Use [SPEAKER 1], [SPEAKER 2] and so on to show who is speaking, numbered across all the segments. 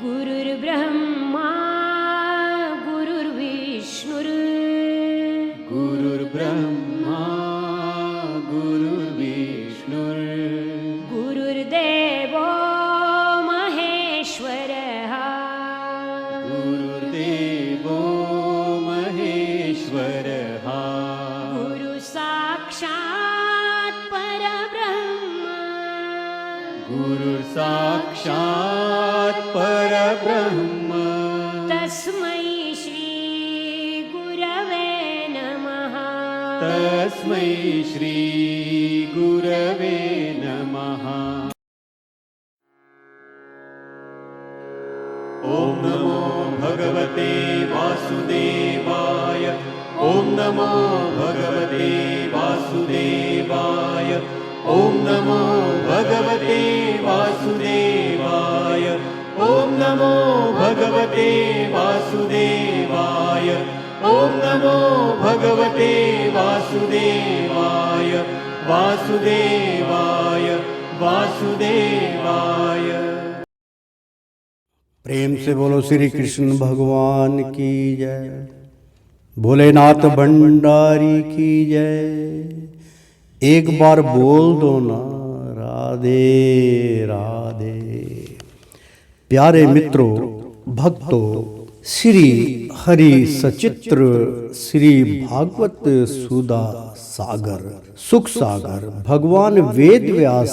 [SPEAKER 1] गुरुर्ब्रह्मा गुरुर्विष्णुर्
[SPEAKER 2] गुरुर्ब्रह्मा गुरुर्विष्णुर्
[SPEAKER 1] गुरुर्देवो महेश्वरः
[SPEAKER 2] गुरुर्देवो महेश्वरः
[SPEAKER 1] गुरुसाक्षात् परब्रह्म
[SPEAKER 2] गुरुर्साक्षात् परब्रह्म
[SPEAKER 1] तस्मै श्री गुरवे नमः
[SPEAKER 2] तस्मै श्री गुरवे नमः। ॐ नमो भगवते वासुदेवाय ॐ नमो भगवते वासुदेवाय ॐ नमो भगवते वासुदेवाय ॐ नमो भगवते वासुदेवाय ॐ नमो भगवते वासुदेवाय वासुदेवाय वासुदेवाय।
[SPEAKER 3] प्रेम से बोलो श्री कृष्ण भगवान की जय, भोलेनाथ भंडारी की जय। एक बार बोल दो ना राधे राधे। प्यारे मित्रों, भक्तों, श्री हरि सचित्र श्री भागवत सुधा सागर सुख सागर भगवान वेद व्यास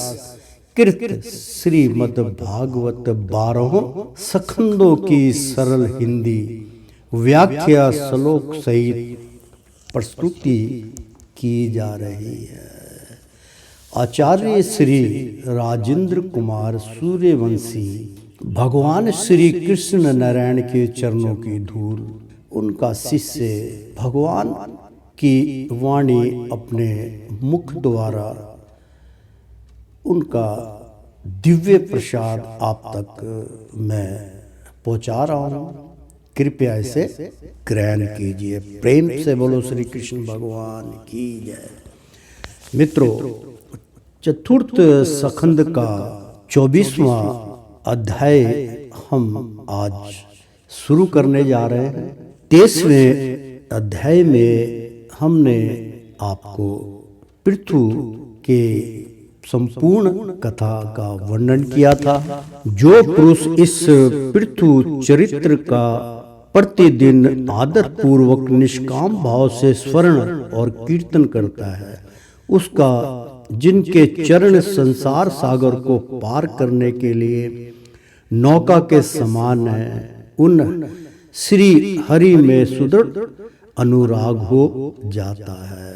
[SPEAKER 3] कृत श्रीमद् भागवत 12 सखंदों की सरल हिंदी व्याख्या श्लोक सहित प्रस्तुति की जा रही है। आचार्य श्री राजेंद्र कुमार सूर्यवंशी भगवान श्री कृष्ण नारायण के चरणों की धूल, उनका शिष्य भगवान की वाणी अपने मुख द्वारा उनका दिव्य प्रसाद आप तक मैं पहुंचा रहा हूं। कृपया इसे ग्रहण कीजिए। प्रेम से बोलो श्री कृष्ण भगवान की जय। मित्रों, चतुर्थ सखंड का 24वां अध्याय हम आज शुरू करने जा रहे हैं। 23वें अध्याय में हमने आपको पृथु के संपूर्ण कथा का वर्णन किया था। जो पुरुष इस पृथु चरित्र का प्रतिदिन आदर पूर्वक निष्काम भाव से स्मरण और कीर्तन करता है, उसका जिनके चरण संसार सागर को पार करने के लिए नौका के समान है, उन श्री हरि में सुदृढ़ अनुराग हो जाता है।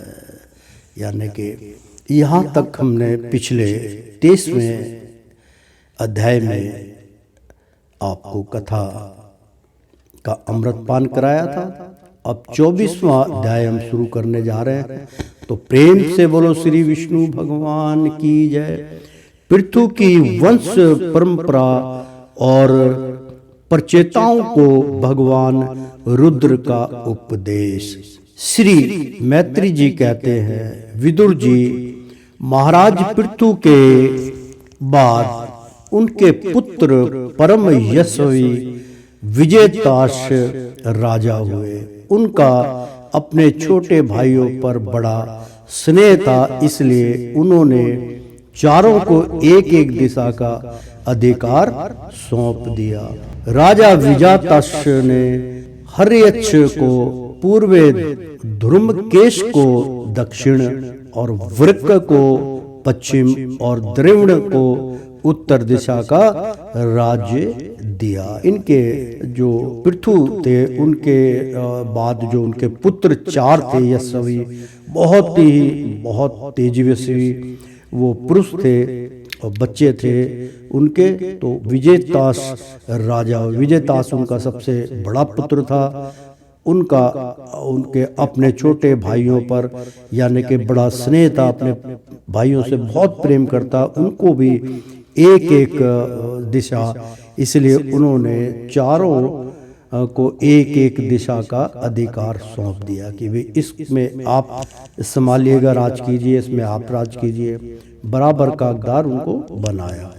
[SPEAKER 3] यानी कि यहाँ तक हमने पिछले 23वें अध्याय में आपको कथा का अमृतपान कराया था। अब 24वां अध्याय हम शुरू करने जा रहे हैं। तो प्रेम से बोलो श्री विष्णु भगवान की जय। पृथु की वंश परंपरा और प्रचेताओं को भगवान रुद्र का उपदेश। श्री मैत्री जी कहते हैं, विदुर जी महाराज पृथु के बाद उनके पुत्र परम यशस्वी विजयताश राजा हुए। उनका अपने छोटे भाइयों पर बड़ा स्नेह था, इसलिए उन्होंने चारों को एक एक दिशा का अधिकार सौंप दिया। राजा विजयताश ने हर्यक्ष को पूर्व, ध्रुमकेश को दक्षिण और वृक्क को पश्चिम और द्रविड़ को उत्तर दिशा का राज्य दिया। इनके जो पृथु थे, उनके बाद जो उनके पुत्र 4 थे यशस्वी, बहुत तेजस्वी वो पुरुष थे और बच्चे थे उनके। तो विजयताश राजा, विजयताश उनका सबसे बड़ा पुत्र था। उनके अपने छोटे भाइयों पर यानी कि बड़ा स्नेह था, अपने भाइयों से बहुत प्रेम करता, उनको भी एक एक दिशा, इसलिए उन्होंने चारों को एक एक दिशा का अधिकार सौंप दिया कि भाई इसमें आप संभालिएगा, राज कीजिए, इसमें आप राज कीजिए। बराबर का हकदार उनको बनाया।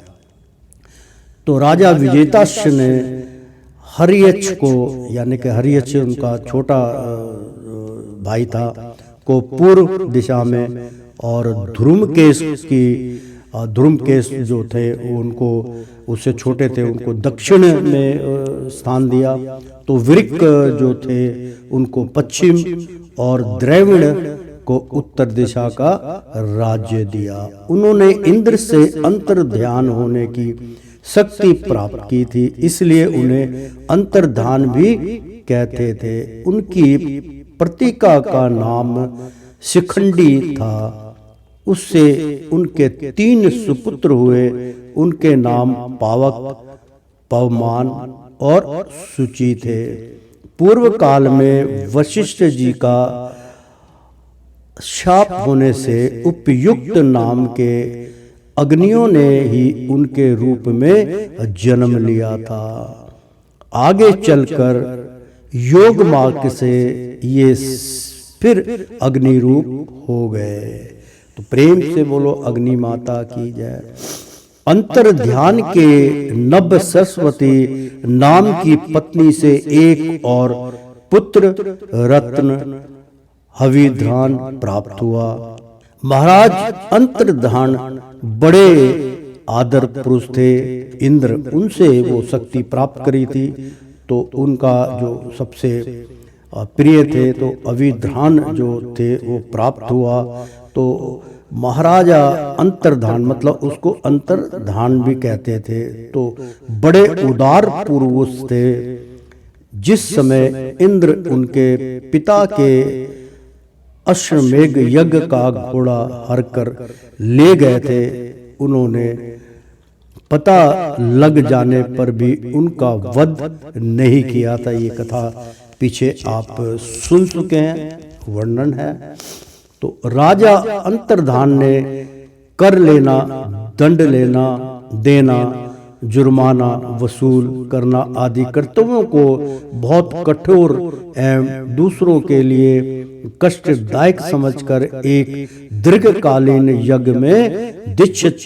[SPEAKER 3] तो राजा विजेताश्व ने हरियक्ष को, यानी कि हरियक्ष उनका छोटा भाई था, को पूर्व दिशा में और ध्रुमकेश जो थे उनको, उससे छोटे थे, उनको दक्षिण में स्थान दिया। तो वृक जो थे उनको पश्चिम और द्रविड़ को उत्तर दिशा का राज्य दिया। उन्होंने इंद्र से अंतर्ध्यान होने की शक्ति प्राप्त की थी, इसलिए उन्हें अंतर्धान भी कहते थे। उनकी प्रतीका का नाम शिखंडी था। उससे उनके 3 सुपुत्र हुए। उनके नाम पावक, पवमान और सुचि थे। पूर्व काल में वशिष्ठ जी का शाप होने से उपयुक्त नाम के अग्नियों ने ही उनके रूप में जन्म लिया था। आगे चलकर योग मार्ग से ये फिर अग्नि रूप हो गए। तो प्रेम से बोलो अग्नि माता की जय। अंतर ध्यान के नभ सरस्वती नाम की पत्नी से एक और पुत्र रत्न हविध्रान प्राप्त हुआ। महाराज अंतर्धान बड़े आदर पुरुष थे। इंद्र उनसे वो शक्ति प्राप्त करी थी, तो उनका जो सबसे प्रिय थे तो अविध्रान जो थे वो प्राप्त हुआ। तो महाराजा अंतर्धान, मतलब उसको अंतर्धान भी कहते थे, तो बड़े उदार पुरुष थे। जिस समय इंद्र उनके पिता के अश्वमेघ यज्ञ का घोड़ा हर कर ले गए थे, उन्होंने पता लग जाने पर भी उनका वध नहीं किया था। ये कथा पीछे आप सुन चुके हैं, वर्णन है। तो राजा अंतर्धान ने कर लेना, दंड लेना, देना, जुर्माना वसूल करना आदि कर्तव्यों को बहुत कठोर एवं दूसरों के लिए कष्टदायक समझकर एक दीर्घकालीन यज्ञ में दीक्षित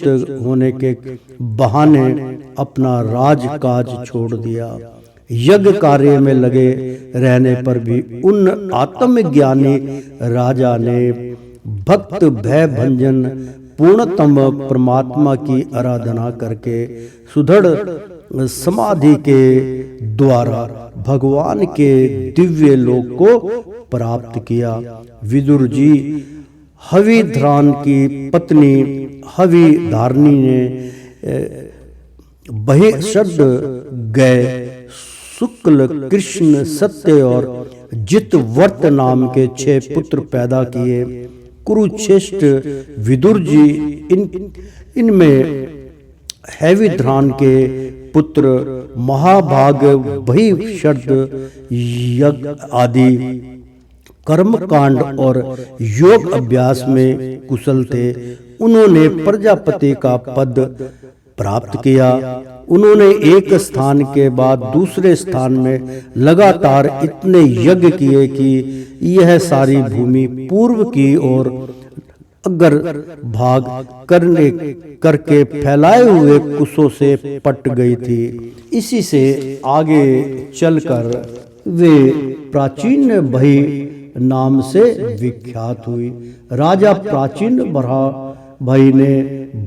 [SPEAKER 3] होने के बहाने अपना राजकाज छोड़ दिया। यज्ञ कार्य में लगे रहने पर भी उन आत्मज्ञानी राजा ने भक्त भय भंजन पूर्णतम परमात्मा की आराधना करके सुदृढ़ समाधि के द्वारा भगवान के दिव्य लोक को प्राप्त किया। विदुर जी हविध्रान की पत्नी हविधारिणी ने बहिष्ठ गए शुक्ल, कृष्ण, सत्य और जितवर्त नाम के 6 पुत्र पैदा किए। कुरुश्रेष्ठ विदुर जी इनमें हविध्रान के पुत्र महाभाग बहिष्ठ यज्ञ आदि कर्मकांड और योग अभ्यास में कुशल थे। उन्होंने प्रजापति का पद प्राप्त किया। उन्होंने एक स्थान के बाद दूसरे स्थान में लगातार इतने यज्ञ किए कि यह सारी भूमि पूर्व की ओर अगर भाग करके फैलाए हुए कुशों से पट गई थी। इसी से आगे चलकर वे प्राचीन बही नाम से विख्यात हुई। राजा प्राचीन भाई ने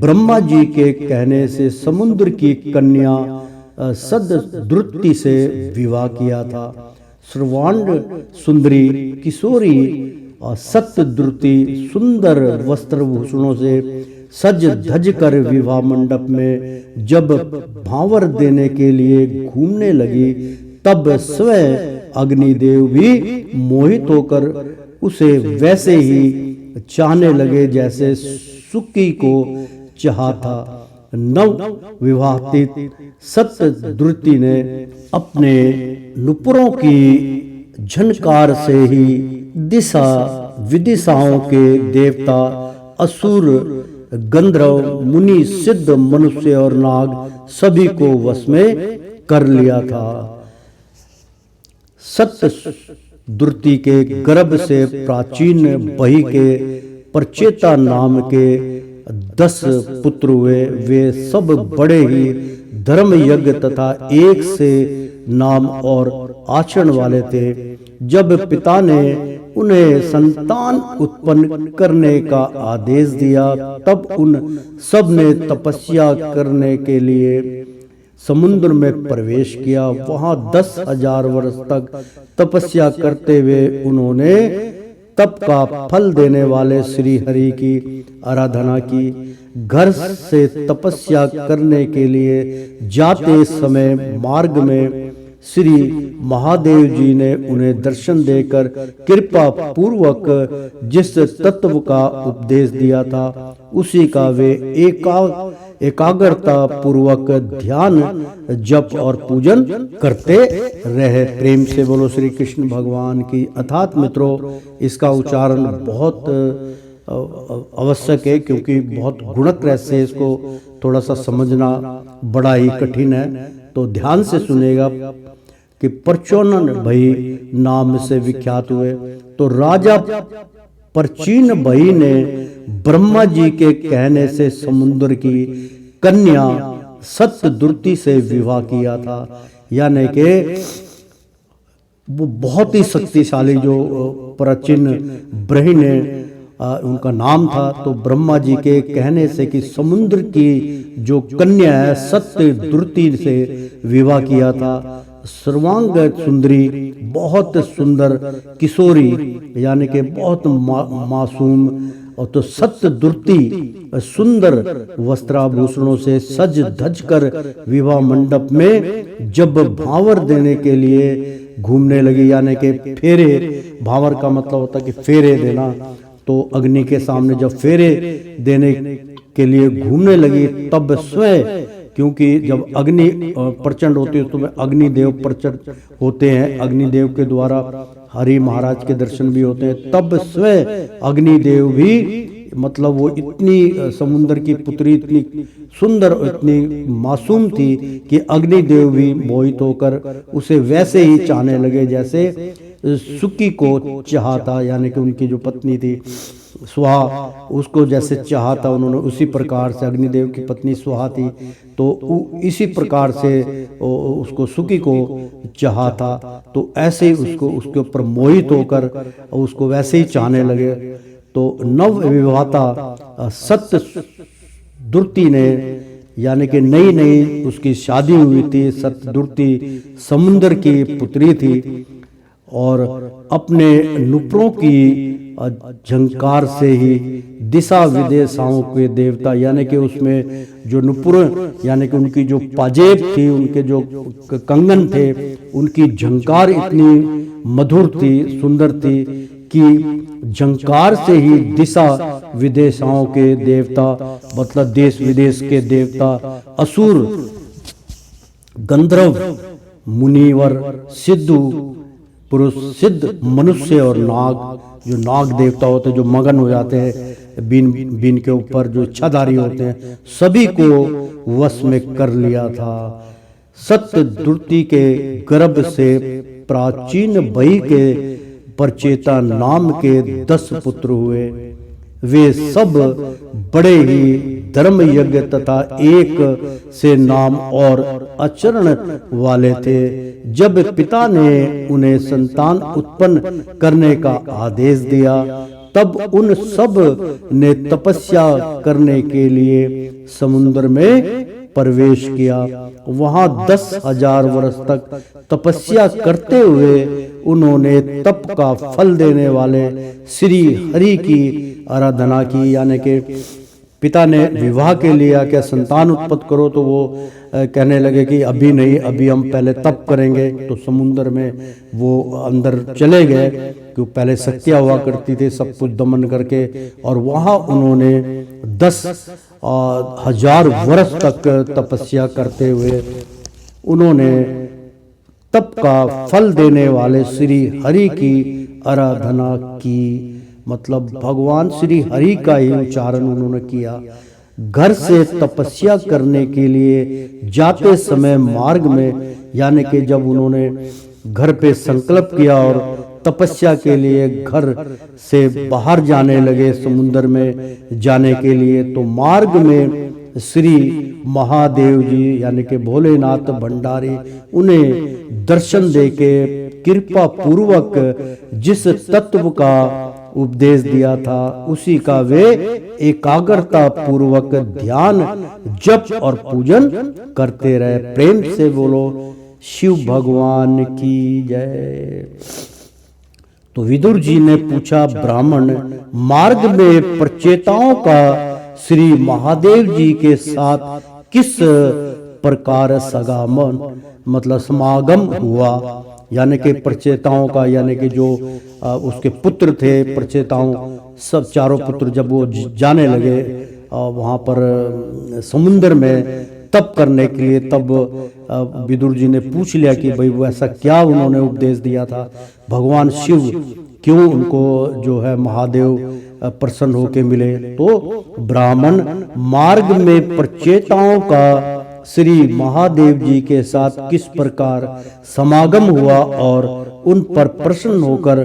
[SPEAKER 3] ब्रह्मा जी के कहने से समुद्र की कन्या सदद्रुति से विवाह किया था। सर्वांग सुंदरी किशोरी सत्यद्रुति सुंदर वस्त्रभूषणों से सज धज कर विवाह मंडप में जब भांवर देने के लिए घूमने लगी, तब स्वयं अग्निदेव भी मोहित होकर उसे वैसे ही चाहने लगे जैसे सुकी को चाहा था। नव विवाहित सत्यद्रुति ने अपने नुपुरों की झनकार से ही दिशा विदिशाओं के देवता असुर गंधर्व मुनि सिद्ध मनुष्य और नाग सभी को वश में कर लिया था। सत्यद्रुति के गर्भ से प्राचीन बही के प्रचेता नाम के 10 पुत्र हुए। वे सब बड़े ही धर्म यज्ञ तथा एक से नाम और आचरण वाले थे। जब पिता ने उन्हें संतान उत्पन्न करने का आदेश दिया, तब उन सब ने तपस्या करने के लिए समुद्र में प्रवेश किया। वहां 10,000 वर्ष तक तपस्या करते हुए उन्होंने तप का फल देने वाले श्री हरि की आराधना की। घर से तपस्या करने के लिए जाते समय मार्ग में श्री महादेव जी ने उन्हें दर्शन देकर कृपा पूर्वक जिस तत्व का उपदेश दिया था, उसी का वे एकाग्रता पूर्वक ध्यान, जप और पूजन करते रहे। प्रेम से बोलो श्री कृष्ण भगवान की। अर्थात मित्रों, इसका उच्चारण बहुत आवश्यक है, क्योंकि बहुत गुणक रहस्य है, इसको थोड़ा सा समझना बड़ा ही कठिन है। तो ध्यान से सुनेगा कि प्रचोदन भई नाम से विख्यात हुए। तो राजा प्रचीन भई ने ब्रह्मा जी के कहने से समुद्र की कन्या सत्यद्रुति से विवाह किया था। यानी कि वो बहुत ही शक्तिशाली जो प्राचीन ब्रह्म ने उनका नाम था, तो ब्रह्मा जी के कहने से कि समुद्र की जो कन्या है सत्यद्रुति से विवाह किया था। सर्वांग सुंदरी, बहुत सुंदर किशोरी, यानी कि बहुत मासूम, और तो सत्यद्रुति सुंदर वस्त्राभूषणों से सज धज कर विवाह मंडप में जब भावर देने के लिए घूमने लगी, यानी कि फेरे, भावर का मतलब होता है कि फेरे देना। तो अग्नि के सामने जब फेरे देने के लिए घूमने लगी, तब स्वयं, क्योंकि जब अग्नि प्रचंड होती है तो अग्निदेव प्रचंड होते हैं, अग्निदेव के द्वारा हरि महाराज के दर्शन भी होते हैं, तब स्वयं अग्निदेव भी, मतलब वो इतनी समुद्र की पुत्री इतनी सुंदर, इतनी मासूम थी कि अग्निदेव भी मोहित होकर उसे वैसे ही चाहने लगे जैसे सुकी को चाहता, यानी कि उनकी जो पत्नी थी सुहा, उसको जैसे चाहता उन्होंने, उसी प्रकार से अग्निदेव की पत्नी सुहा थी, तो इसी प्रकार से उसको सुकी को चाहता। तो ऐसे ही उसको उसके ऊपर मोहित होकर उसको वैसे ही चाहने लगे। तो नव विवाहता सत्यद्रुति ने, यानी कि नई नई उसकी शादी हुई थी, सत्यद्रुति समुद्र की पुत्री थी, और अपने नुपुरों की झंकार से ही दिशा विदेशाओं के देवता, यानी कि उसमें जो नुपुर, यानी कि उनकी जो पाजेब थी, उनके जो कंगन थे, उनकी झंकार इतनी मधुर थी, सुंदर थी कि झंकार से ही दिशा विदेशाओं के देवता, मतलब देश विदेश के देवता, असुर, गंधर्व, मुनिवर, सिद्धू पुरुष, सिद्ध मनुष्य और नाग, जो नाग देवता होते हैं, जो मगन हो जाते हैं बीन के ऊपर, जो इच्छाधारी होते हैं, सभी को वश में कर लिया था। सत्यद्रुति के गर्भ से प्राचीन भई के परचेता नाम के 10 पुत्र हुए। वे सब बड़े ही धर्म यज्ञ तथा एक से नाम और आचरण वाले थे। जब पिता ने उन्हें संतान उत्पन्न करने का आदेश दिया, तब उन सब ने तपस्या करने के लिए समुद्र में प्रवेश किया। वहां 10,000 वर्ष तक तपस्या करते हुए उन्होंने तप का फल देने वाले श्री हरि की आराधना की। यानी कि पिता ने विवाह के लिए क्या संतान उत्पन्न करो, तो वो कहने लगे कि अभी नहीं, अभी हम पहले तप करेंगे। तो समुद्र में वो अंदर चले गए, क्योंकि पहले शक्तियाँ हुआ करती थी सब कुछ दमन करके, और वहाँ उन्होंने 10,000 वर्ष तक तपस्या करते हुए उन्होंने तप का फल देने वाले श्री हरि की आराधना की। मतलब भगवान श्री हरि का ही उच्चारण उन्होंने किया। घर से तपस्या करने के लिए जाते समय मार्ग में, यानी कि जब उन्होंने घर पे संकल्प किया और तपस्या के लिए घर से बाहर जाने लगे समुद्र में जाने के लिए। तो मार्ग में श्री महादेव जी यानी कि भोलेनाथ भंडारी उन्हें दर्शन देके कृपा पूर्वक जिस तत्व का उपदेश दिया था उसी का वे एकाग्रता पूर्वक ध्यान जप और पूजन करते रहे। प्रेम से बोलो शिव भगवान की जय। तो विदुर जी ने पूछा, ब्राह्मण, मार्ग में प्रचेताओं का श्री महादेव जी के साथ किस प्रकार सगामन मतलब समागम हुआ, यानी कि प्रचेताओं का, यानी कि जो उसके पुत्र थे प्रचेताओं, सब चारों पुत्र जब वो जाने लगे वहाँ पर समुद्र में तप करने के लिए, तब विदुर जी ने पूछ लिया कि भाई वो ऐसा क्या उन्होंने उपदेश दिया था, भगवान शिव क्यों उनको जो है महादेव प्रसन्न होके मिले। तो ब्राह्मण, मार्ग में प्रचेताओं का श्री महादेव जी के साथ किस प्रकार समागम हुआ और उन पर प्रसन्न होकर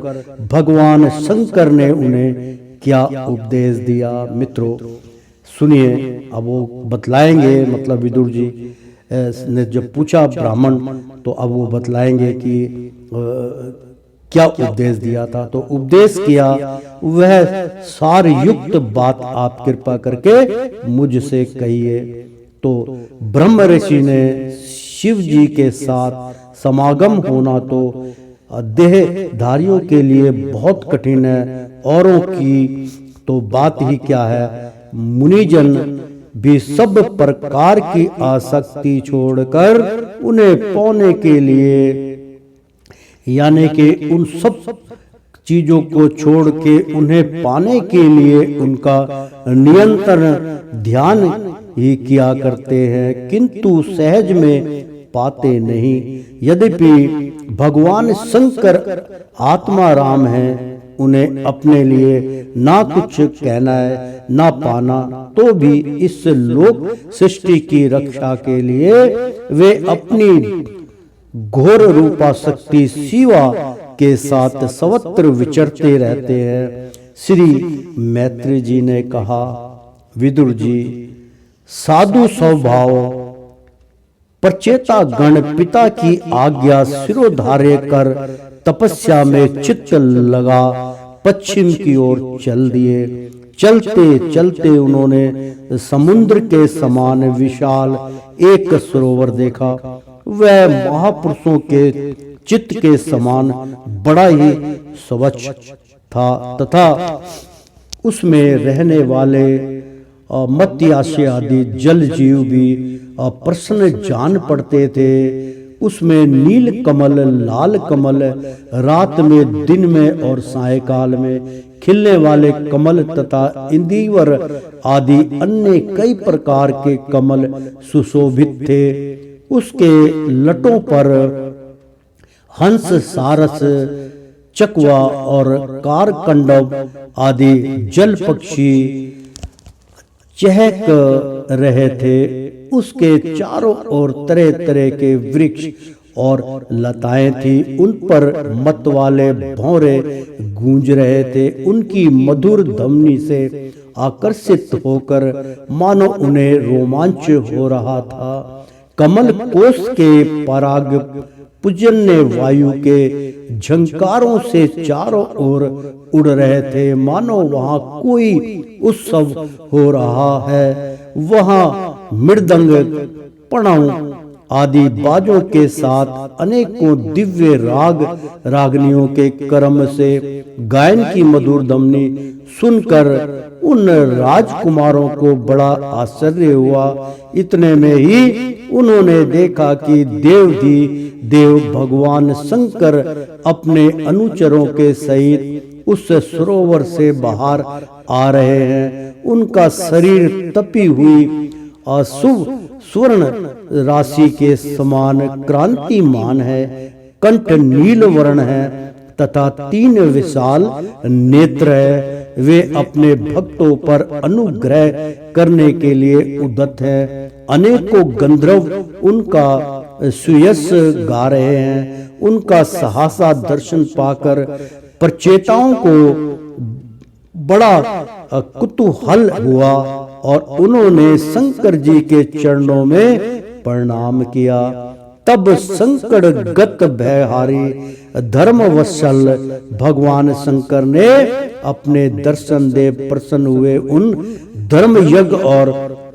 [SPEAKER 3] भगवान शंकर ने उन्हें क्या उपदेश दिया। मित्रों सुनिए, अब वो बतलाएंगे, मतलब विदुर जी ने जब पूछा ब्राह्मण तो अब वो बतलाएंगे कि क्या उपदेश दिया था। तो उपदेश किया वह सार युक्त बात आप कृपा करके मुझसे कहिए। तो ब्रह्म ऋषि ने शिव जी के साथ समागम होना तो देहधारियों के लिए बहुत कठिन है, औरों की तो बात ही क्या है। मुनिजन भी सब प्रकार की आसक्ति छोड़कर उन्हें पाने के लिए, यानी कि उन सब चीजों को छोड़ के उन्हें पाने के लिए उनका नियंत्रण ध्यान ही किया करते हैं, किंतु सहज में पाते नहीं। यद्यपि भगवान शंकर आत्मा राम हैं, उन्हें अपने लिए ना कुछ कहना है ना पाना, तो भी इस लोक सृष्टि की रक्षा के लिए वे अपनी घोर रूपा शक्ति शिवा के साथ सर्वत्र विचरते रहते हैं। श्री मैत्री जी ने कहा, विदुर जी, साधु स्वभाव प्रचेता गण पिता की आज्ञा सिरोधार्य कर तपस्या में चित्त लगा पश्चिम की ओर चल दिए। चलते चलते उन्होंने समुद्र के समान विशाल एक सरोवर देखा। वह महापुरुषों के चित्त के समान बड़ा ही स्वच्छ था तथा उसमें रहने वाले मत्स्यासी आदि जल जीव भी प्रसन्न जान पड़ते थे। उसमें नील कमल, लाल कमल, रात में, दिन में और सायकाल में खिलने वाले कमल तथा इंदिवर आदि अन्य कई प्रकार के कमल सुशोभित थे। उसके लटों पर हंस, सारस, चकवा और कारकंडव आदि जल पक्षी चहक रहे थे। उसके चारों ओर तरह तरह के वृक्ष और लताएं थी, उन पर मत वाले भौरे गूंज रहे थे। उनकी मधुर ध्वनि से आकर्षित होकर मानो उन्हें रोमांच हो रहा था। कमल कोष के पराग पूजन्य वायु के झंकारों से चारों ओर उड़ रहे थे, मानो वहां कोई उत्सव हो रहा है। वहां मृदंग, पणव आदि बाजों के साथ अनेकों दिव्य राग रागनियों के क्रम से गायन की मधुर ध्वनि सुनकर उन राजकुमारों को बड़ा आश्चर्य हुआ। इतने में ही उन्होंने देखा कि देव भगवान शंकर अपने अनुचरों के सहित उस सरोवर से बाहर आ रहे हैं। उनका शरीर तपी हुई अशुभ स्वर्ण राशि के समान क्रांतिमान है, कंठ नील वर्ण है तथा 3 विशाल नेत्र है। वे अपने भक्तों पर अनुग्रह करने के लिए उद्यत है। अनेकों गंधर्व उनका सुयश गा रहे हैं, उनका सहसा दर्शन पाकर प्रचेताओं को बड़ा कुतूहल हुआ और उन्होंने शंकर जी के चरणों में प्रणाम किया। तब संकट गत भयहारी धर्मवत्सल भगवान शंकर ने अपने दर्शन दे प्रसन्न हुए उन धर्म यज्ञ और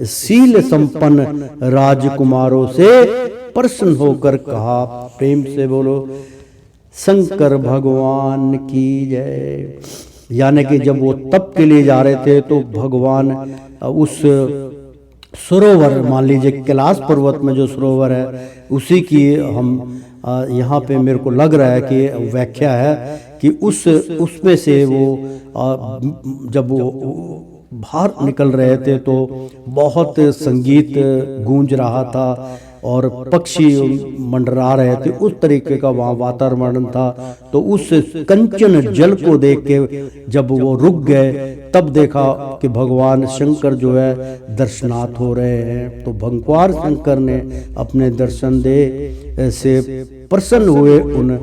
[SPEAKER 3] शील संपन्न राजकुमारों से प्रसन्न होकर कहा, प्रेम से बोलो शंकर भगवान की जय। यानी कि जब वो तप के लिए जा रहे थे तो भगवान उस सरोवर, मान लीजिए कैलाश पर्वत में जो सरोवर है उसी की हम यहाँ पे मेरे को लग रहा है कि व्याख्या है कि उसमें से वो जब वो बाहर निकल रहे थे तो बहुत संगीत गूंज रहा था और पक्षी मंडरा रहे थे, उस तरीके का वहाँ वातावरण था। तो उस कंचन जल को देख के जब वो रुक गए तब देखा कि भगवान शंकर जो है दर्शनार्थ हो रहे हैं। तो भगवान शंकर ने अपने दर्शन दे से प्रसन्न हुए उन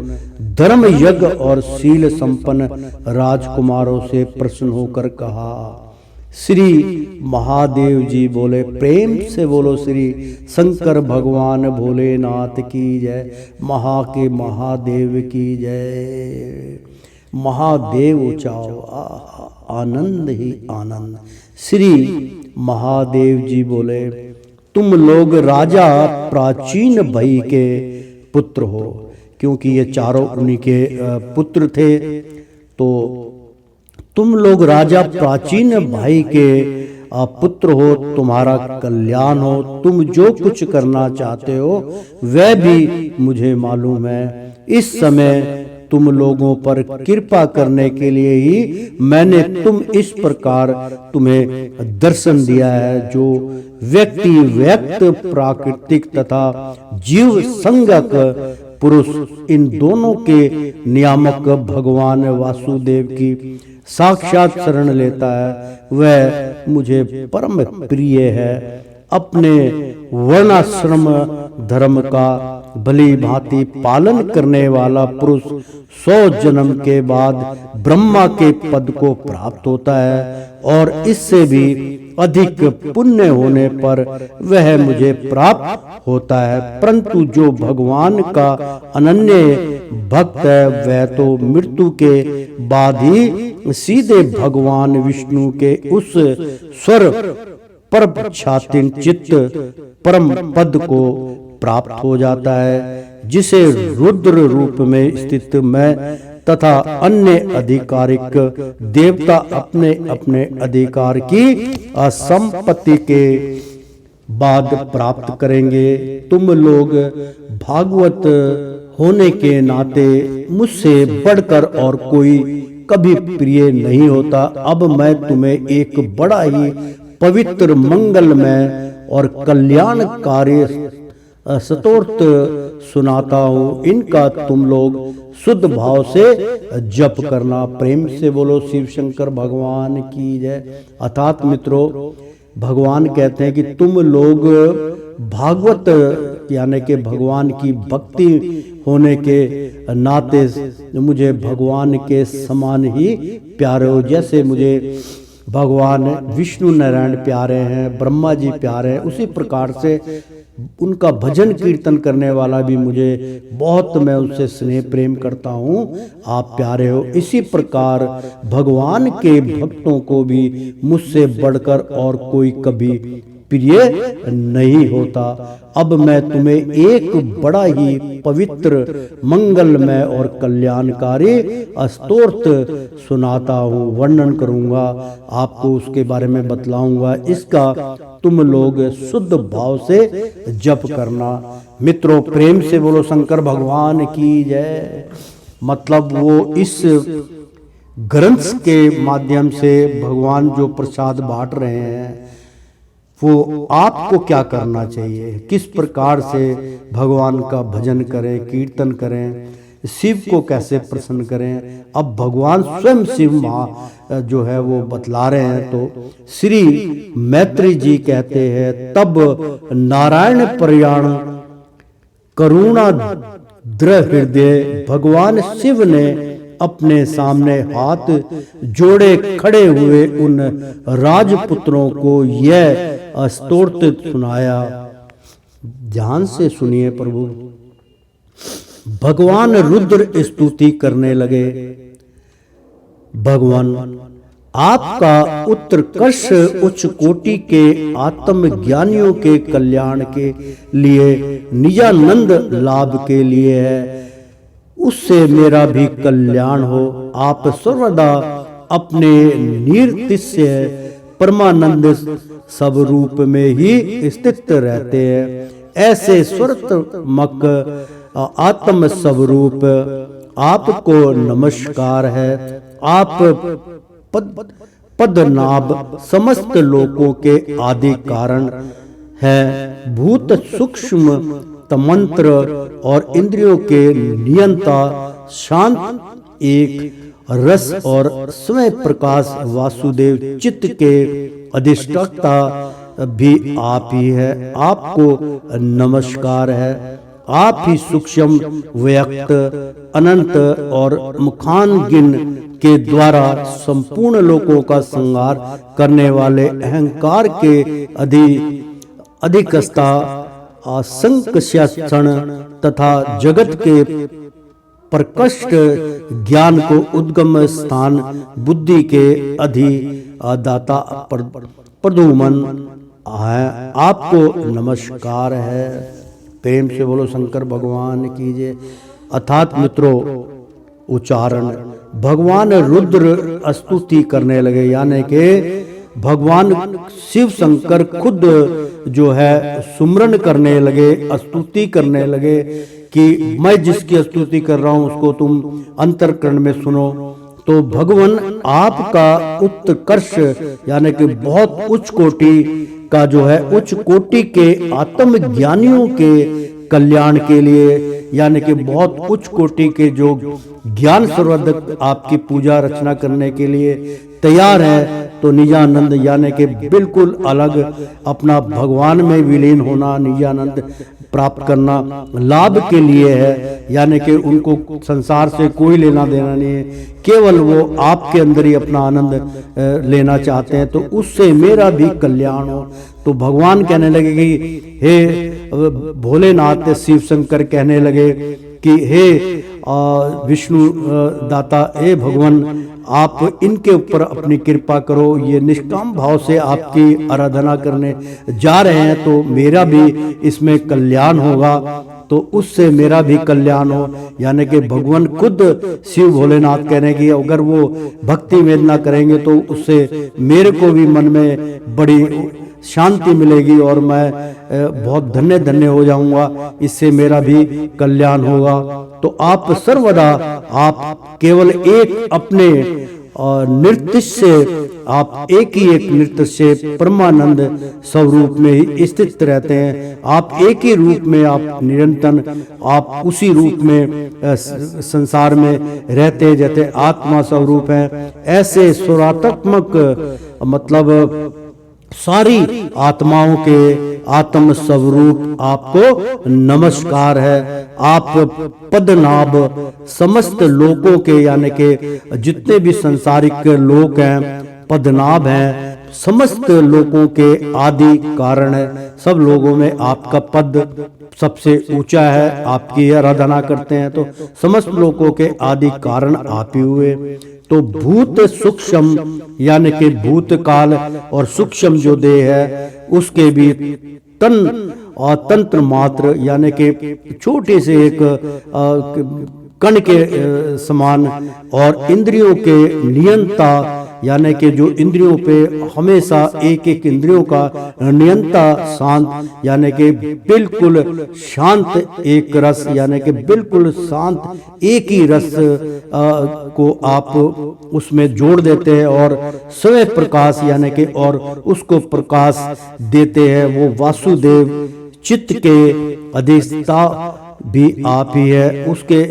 [SPEAKER 3] धर्म यज्ञ और शील संपन्न राजकुमारों से प्रसन्न होकर कहा, श्री महादेव जी बोले, प्रेम से बोलो श्री शंकर भगवान भोलेनाथ की जय, के महादेव की जय। महादेव चाओ आनंद ही आनंद। श्री महादेव जी बोले, तुम लोग राजा प्राचीन भई के पुत्र हो, क्योंकि ये चारों उन्हीं के पुत्र थे। तो तुम लोग राजा प्राचीन भाई के पुत्र हो, तुम्हारा कल्याण हो, तुम जो कुछ करना चाहते हो वह भी मुझे मालूम है। इस समय तुम लोगों पर कृपा करने के लिए ही मैंने तुम इस प्रकार तुम्हें दर्शन दिया है। जो व्यक्ति व्यक्त प्राकृतिक तथा जीव संज्ञक पुरुष इन दोनों के नियामक भगवान वासुदेव की साक्षात शरण लेता है वह मुझे परम प्रिय है। अपने वर्णाश्रम धर्म का भली भांति पालन करने वाला पुरुष 100 जन्म के बाद ब्रह्मा के पद को प्राप्त होता है और इससे भी अधिक पुण्य होने पर वह मुझे प्राप्त होता है। परंतु जो भगवान का अनन्य भक्त है वह तो मृत्यु के बाद ही सीधे भगवान विष्णु के उस स्वर पर छातिन चित्त परम पद को प्राप्त हो जाता है, जिसे रुद्र रूप में स्थित मैं तथा अन्य आधिकारिक देवता अपने अपने अधिकार की संपत्ति के बाद प्राप्त करेंगे। तुम लोग भागवत होने के नाते मुझसे बढ़कर और कोई कभी प्रिय नहीं होता। अब मैं तुम्हें एक बड़ा ही पवित्र मंगलमय और कल्याणकारी स्तोत्र सुनाता हूँ, इनका तुम लोग शुद्ध भाव से जप करना। प्रेम से बोलो शिव शंकर भगवान की जय। अर्थात मित्रों, भगवान कहते हैं कि तुम लोग भागवत यानी कि भगवान की भक्ति होने के नाते मुझे भगवान के समान ही प्यारे हो। जैसे मुझे भगवान विष्णु नारायण प्यारे हैं, ब्रह्मा जी प्यारे हैं, उसी प्रकार से उनका भजन कीर्तन करने वाला भी मुझे बहुत, मैं उनसे स्नेह प्रेम करता हूँ, आप प्यारे हो। इसी प्रकार भगवान के भक्तों को भी मुझसे बढ़कर और कोई कभी प्रिय नहीं होता। अब मैं तुम्हें एक बड़ा ही पवित्र मंगलमय और कल्याणकारी स्तोत्र सुनाता हूँ, वर्णन करूँगा, आपको उसके बारे में बतलाऊंगा। इसका तुम लोग शुद्ध भाव से जप करना। मित्रों, प्रेम से बोलो शंकर भगवान की जय। मतलब वो इस ग्रंथ के माध्यम से भगवान जो प्रसाद बांट रहे हैं वो आपको क्या करना चाहिए, किस प्रकार से भगवान का भजन करें, कीर्तन करें, शिव को कैसे प्रसन्न करें। अब भगवान स्वयं शिव जो है वो बतला रहे हैं। तो श्री मैत्री जी कहते हैं, तब नारायण प्रयाण करुणा दृढ़ हृदय भगवान शिव ने अपने सामने हाथ जोड़े खड़े हुए उन राजपुत्रों को यह स्तोत्र सुनाया। ध्यान से सुनिए प्रभु। भगवान रुद्र स्तुति करने लगे। भगवान आपका उत्कर्ष उच्च कोटि के आत्मज्ञानियों के कल्याण के लिए निजानंद लाभ के लिए है, उससे मेरा भी कल्याण हो। आप सर्वदा अपने निर्तिशय परमानंद सब रूप में ही स्थित रहते हैं। ऐसे स्वरतमक आत्म स्वरूप आपको नमस्कार है। आप पद्मनाभ समस्त लोकों के आदि कारण है। भूत सूक्ष्म तंत्र और इंद्रियों के नियंता, शांत एक रस और स्वयं प्रकाश वासुदेव चित्त के अधिष्ठाता भी आप ही है। आपको नमस्कार है। आप ही सूक्ष्म व्यक्त अनंत और मुखानगिन के द्वारा संपूर्ण लोकों का संहार करने वाले अहंकार के अधिकस्ता असंख्य तथा जगत के प्रकृष्ट ज्ञान को उद्गम स्थान बुद्धि के अधिदाता प्रदुमन है। आपको नमस्कार है। प्रेम से बोलो शंकर भगवान कीजिए। अर्थात मित्रों, उच्चारण भगवान रुद्र स्तुति करने लगे, यानी कि भगवान शिव शंकर खुद जो है सुमरन करने लगे, स्तुति करने लगे कि मैं जिसकी स्तुति कर रहा हूं उसको तुम अंतरकरण में सुनो। तो भगवान आपका उत्कर्ष यानी कि बहुत उच्च कोटि का जो है उच्च कोटि के आत्मज्ञानियों के कल्याण के लिए, यानी कि बहुत उच्च कोटि के जो ज्ञान सर्वोदक आपकी पूजा रचना करने के लिए तैयार है। तो निजानंद यानी कि बिल्कुल अलग अपना भगवान में विलीन होना, निजानंद प्राप्त करना लाभ के लिए है, यानी कि उनको संसार से कोई लेना देना नहीं है, केवल वो आपके अंदर ही अपना आनंद लेना चाहते हैं। तो उससे मेरा भी कल्याण हो। तो भगवान कहने लगे कि हे भोलेनाथ, शिव शंकर कहने लगे कि हे विष्णु दाता, हे भगवान, आप इनके ऊपर अपनी कृपा करो। ये निष्काम भाव से आपकी आराधना करने जा रहे हैं, तो मेरा भी इसमें कल्याण होगा, तो उससे मेरा भी कल्याण हो। यानी कि भगवान खुद शिव भोलेनाथ कहने की अगर वो भक्ति वेदना करेंगे तो उससे मेरे को भी मन में बड़ी शांति मिलेगी और मैं बहुत धन्य धन्य हो जाऊंगा, इससे मेरा भी कल्याण होगा। तो आप सर्वदा आप केवल एक अपने नृत्य से, आप एक ही एक नृत्य से परमानंद स्वरूप में ही स्थित रहते हैं। आप एक ही रूप में, आप निरंतर आप उसी रूप में संसार में रहते हैं जैसे आत्मा स्वरूप है। ऐसे स्वरात्मक मतलब सारी आत्माओं के आत्म स्वरूप आपको नमस्कार है। आप पद्मनाभ समस्त लोगों के, यानी कि जितने भी संसारिक लोग हैं पद्मनाभ हैं, समस्त लोगों के आदि कारण है। सब लोगों में आपका पद सबसे ऊंचा है, आपकी आराधना करते हैं, तो समस्त लोगों के आदि कारण आप ही हुए। तो भूत सूक्ष्म यानी कि भूतकाल और सूक्ष्म जो देह है उसके भी तन और तंत्र मात्र यानी कि छोटे से एक कण के समान, और इंद्रियों के नियंता यानी कि जो इंद्रियों पे हमेशा एक एक इंद्रियों का नियंता, शांत यानी कि बिल्कुल शांत एक रस, यानी कि बिल्कुल शांत एक ही रस को आप उसमें जोड़ देते हैं और स्वयं प्रकाश यानी कि और उसको प्रकाश देते हैं। वो वासुदेव चित्त के अधिष्ठा भी आप ही है, उसके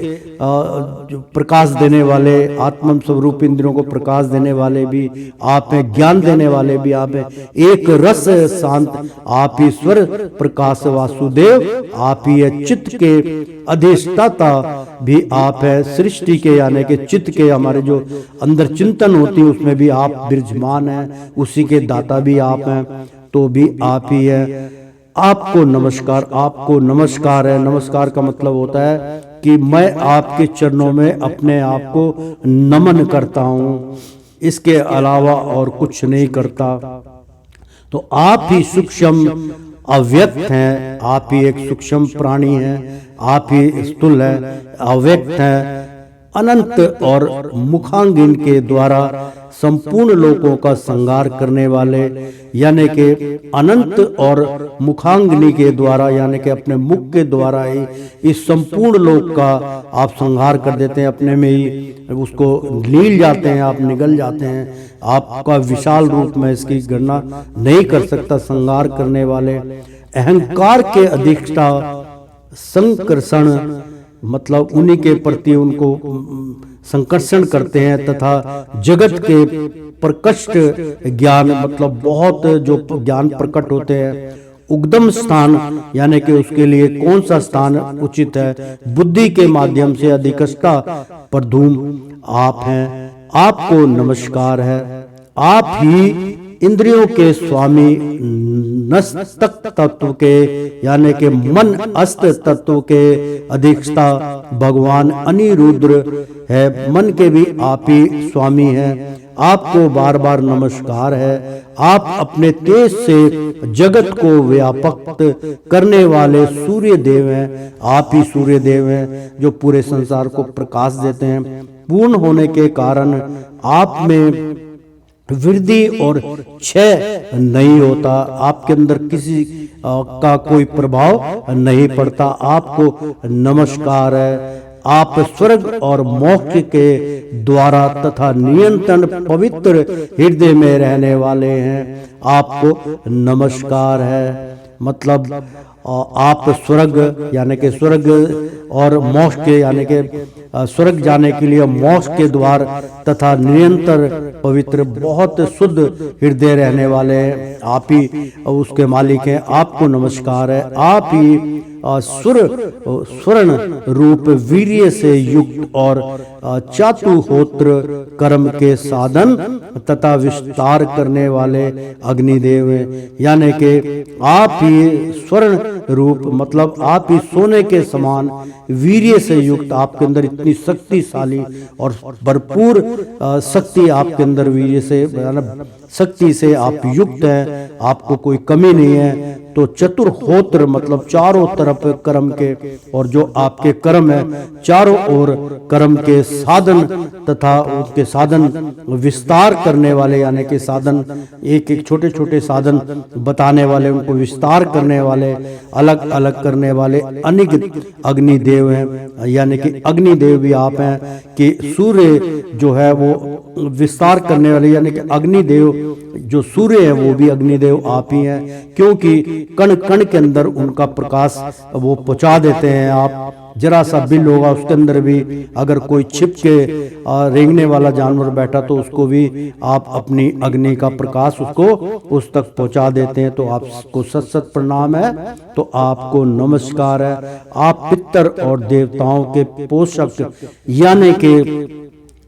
[SPEAKER 3] जो प्रकाश देने वाले, आत्म स्वरूप इंद्रियों को प्रकाश देने वाले भी आप हैं, ज्ञान देने वाले भी आप हैं, एक रस शांत आप ही, स्वर प्रकाश वासुदेव आप ही है, चित्त के अधिष्ठाता भी आप है, सृष्टि के यानी के चित्त के हमारे जो अंदर चिंतन होती है उसमें भी आप विराजमान हैं, उसी के दाता भी आप हैं, तो भी आप ही है। आपको नमस्कार, आपको नमस्कार है। नमस्कार का मतलब होता है कि मैं आपके चरणों में अपने आप को नमन करता हूँ, इसके अलावा और कुछ नहीं करता। तो आप ही सूक्ष्म अव्यक्त हैं, आप ही एक सूक्ष्म प्राणी हैं, आप ही स्थूल है, अव्यक्त है, अनंत और मुखांगिन के द्वारा संपूर्ण लोकों का संहार करने वाले, यानी कि अनंत और मुखांगनी के द्वारा यानी कि अपने मुख के द्वारा ही इस संपूर्ण लोक का आप संहार कर देते हैं, अपने में ही उसको लील जाते हैं, आप निगल जाते हैं। आपका विशाल रूप में इसकी गणना नहीं कर सकता। संहार करने वाले, अहंकार के अधिष्ठा, संकर्षण मतलब उन्हीं के प्रति उनको संकर्षण करते हैं, तथा जगत के प्रकट ज्ञान मतलब बहुत जो ज्ञान प्रकट होते हैं, उद्गम स्थान यानी कि उसके लिए कौन सा स्थान उचित है, बुद्धि के माध्यम से अधिष्ठा प्रधूम आप हैं। आपको नमस्कार है। आप ही इंद्रियों के स्वामी, नस्तक तत्व के यानी कि मन अस्त तत्व के अधिष्ठा भगवान अनिरुद्र है, मन के भी आप ही स्वामी हैं। आपको बार बार नमस्कार है। आप अपने तेज से जगत को व्यापक करने वाले सूर्य देव हैं। आप ही सूर्य देव हैं जो पूरे संसार को प्रकाश देते हैं। पूर्ण होने के कारण आप में वृद्धि और क्षय नहीं होता, आपके अंदर किसी का कोई प्रभाव नहीं पड़ता। आपको नमस्कार है। आप स्वर्ग और मोक्ष के द्वारा तथा नियंत्रण पवित्र हृदय में रहने वाले हैं। आपको नमस्कार है। मतलब आप स्वर्ग यानी कि स्वर्ग और मोक्ष के यानी कि स्वर्ग जाने के लिए मोक्ष के द्वार तथा निरंतर पवित्र बहुत शुद्ध हृदय रहने वाले हैं। आप ही उसके मालिक हैं। आपको नमस्कार है। आप ही स्वर्ण रूप वीर्य से युक्त और चातुहोत्र कर्म के साधन तथा विस्तार करने वाले अग्निदेव हैं। यानी कि आप ही स्वर्ण रूप मतलब आप ही सोने के समान वीर्य से युक्त, आपके अंदर इतनी शक्तिशाली और भरपूर शक्ति आपके अंदर वीर्य से शक्ति से आप युक्त हैं। आपको कोई कमी नहीं है। तो चतुर्होत्र मतलब चारों तरफ कर्म के, और जो आपके कर्म है चारों ओर कर्म के साधन तथा उसके साधन विस्तार करने वाले, यानी कि साधन एक एक छोटे छोटे साधन बताने वाले, उनको विस्तार करने वाले, अलग अलग करने वाले अनेक अग्निदेव हैं। यानी कि अग्निदेव भी आप हैं कि सूर्य जो है वो विस्तार करने वाले, यानी कि अग्निदेव जो सूर्य है वो भी अग्निदेव आप ही हैं, क्योंकि कण कण के अंदर उनका प्रकाश वो पहुंचा देते हैं। आप जरा सा बिल होगा उसके अंदर भी अगर कोई छिप के रेंगने वाला जानवर बैठा तो उसको भी आप अपनी अग्नि का प्रकाश उसको उस तक पहुंचा देते हैं। तो आपको सत सत प्रणाम है। तो आपको नमस्कार है। आप पितर और देवताओं के पोषक यानी कि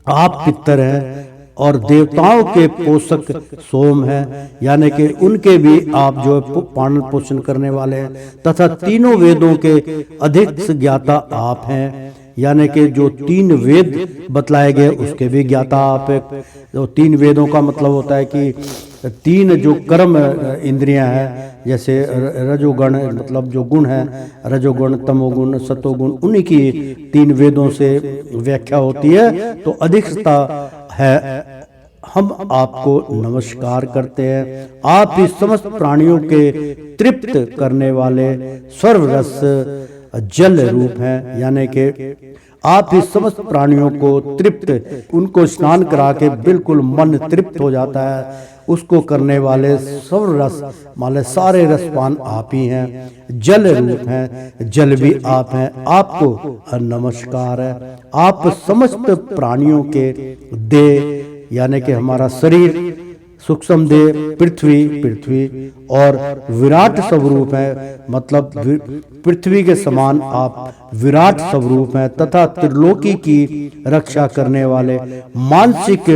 [SPEAKER 3] आप पितर हैं और देवताओं के पोषक सोम है, यानी कि उनके भी आप जो पालन पोषण करने वाले हैं, तथा तीनों वेदों के अधिक ज्ञाता आप हैं। यानी कि जो तीन वेद बतलाए गए उसके भी ज्ञाता आप है। जो तीन वेदों का मतलब होता है कि तीन जो कर्म इंद्रियां हैं, जैसे रजोगुण मतलब जो गुण है, रजोगुण तमोगुण सतोगुण, उन्हीं की तीन वेदों से व्याख्या होती है। तो अधिकता है। हम आपको नमस्कार करते हैं। आप ही समस्त प्राणियों के तृप्त करने वाले सर्वरस जल रूप हैं। यानी कि आप ही समस्त प्राणियों को तृप्त, उनको स्नान करा के बिल्कुल मन तृप्त हो जाता है। उसको करने वाले सब रस माले सारे रसपान आप ही हैं, जल रूप हैं, जल भी आप हैं, आपको नमस्कार है। आप समस्त प्राणियों के देह यानी कि हमारा शरीर, सूक्ष्म देह पृथ्वी और विराट स्वरूप है, मतलब पृथ्वी के समान आप विराट स्वरूप हैं, तथा त्रिलोकी की रक्षा करने वाले मानसिक,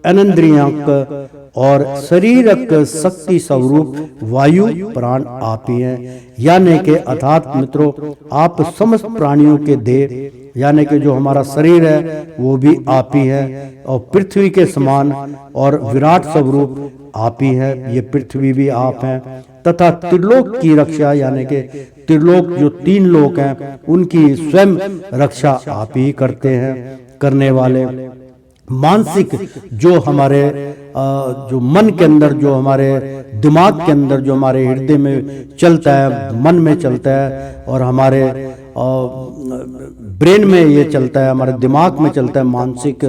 [SPEAKER 3] अनिंद्रियक और शरीरक शक्ति स्वरूप वायु प्राण आप ही हैं। यानी कि अर्थात मित्रों, आप समस्त प्राणियों के देह यानी कि जो हमारा शरीर है वो भी आप ही है, और पृथ्वी के समान और विराट स्वरूप आप ही है, ये पृथ्वी भी आप हैं, तथा त्रिलोक की रक्षा यानी कि त्रिलोक जो 3 लोक हैं उनकी स्वयं रक्षा आप ही करते हैं, करने वाले मानसिक जो हमारे जो मन के अंदर, जो हमारे दिमाग के अंदर, जो हमारे हृदय में चलता है, मन में चलता है और हमारे ब्रेन में ये चलता है, हमारे दिमाग में चलता है मानसिक,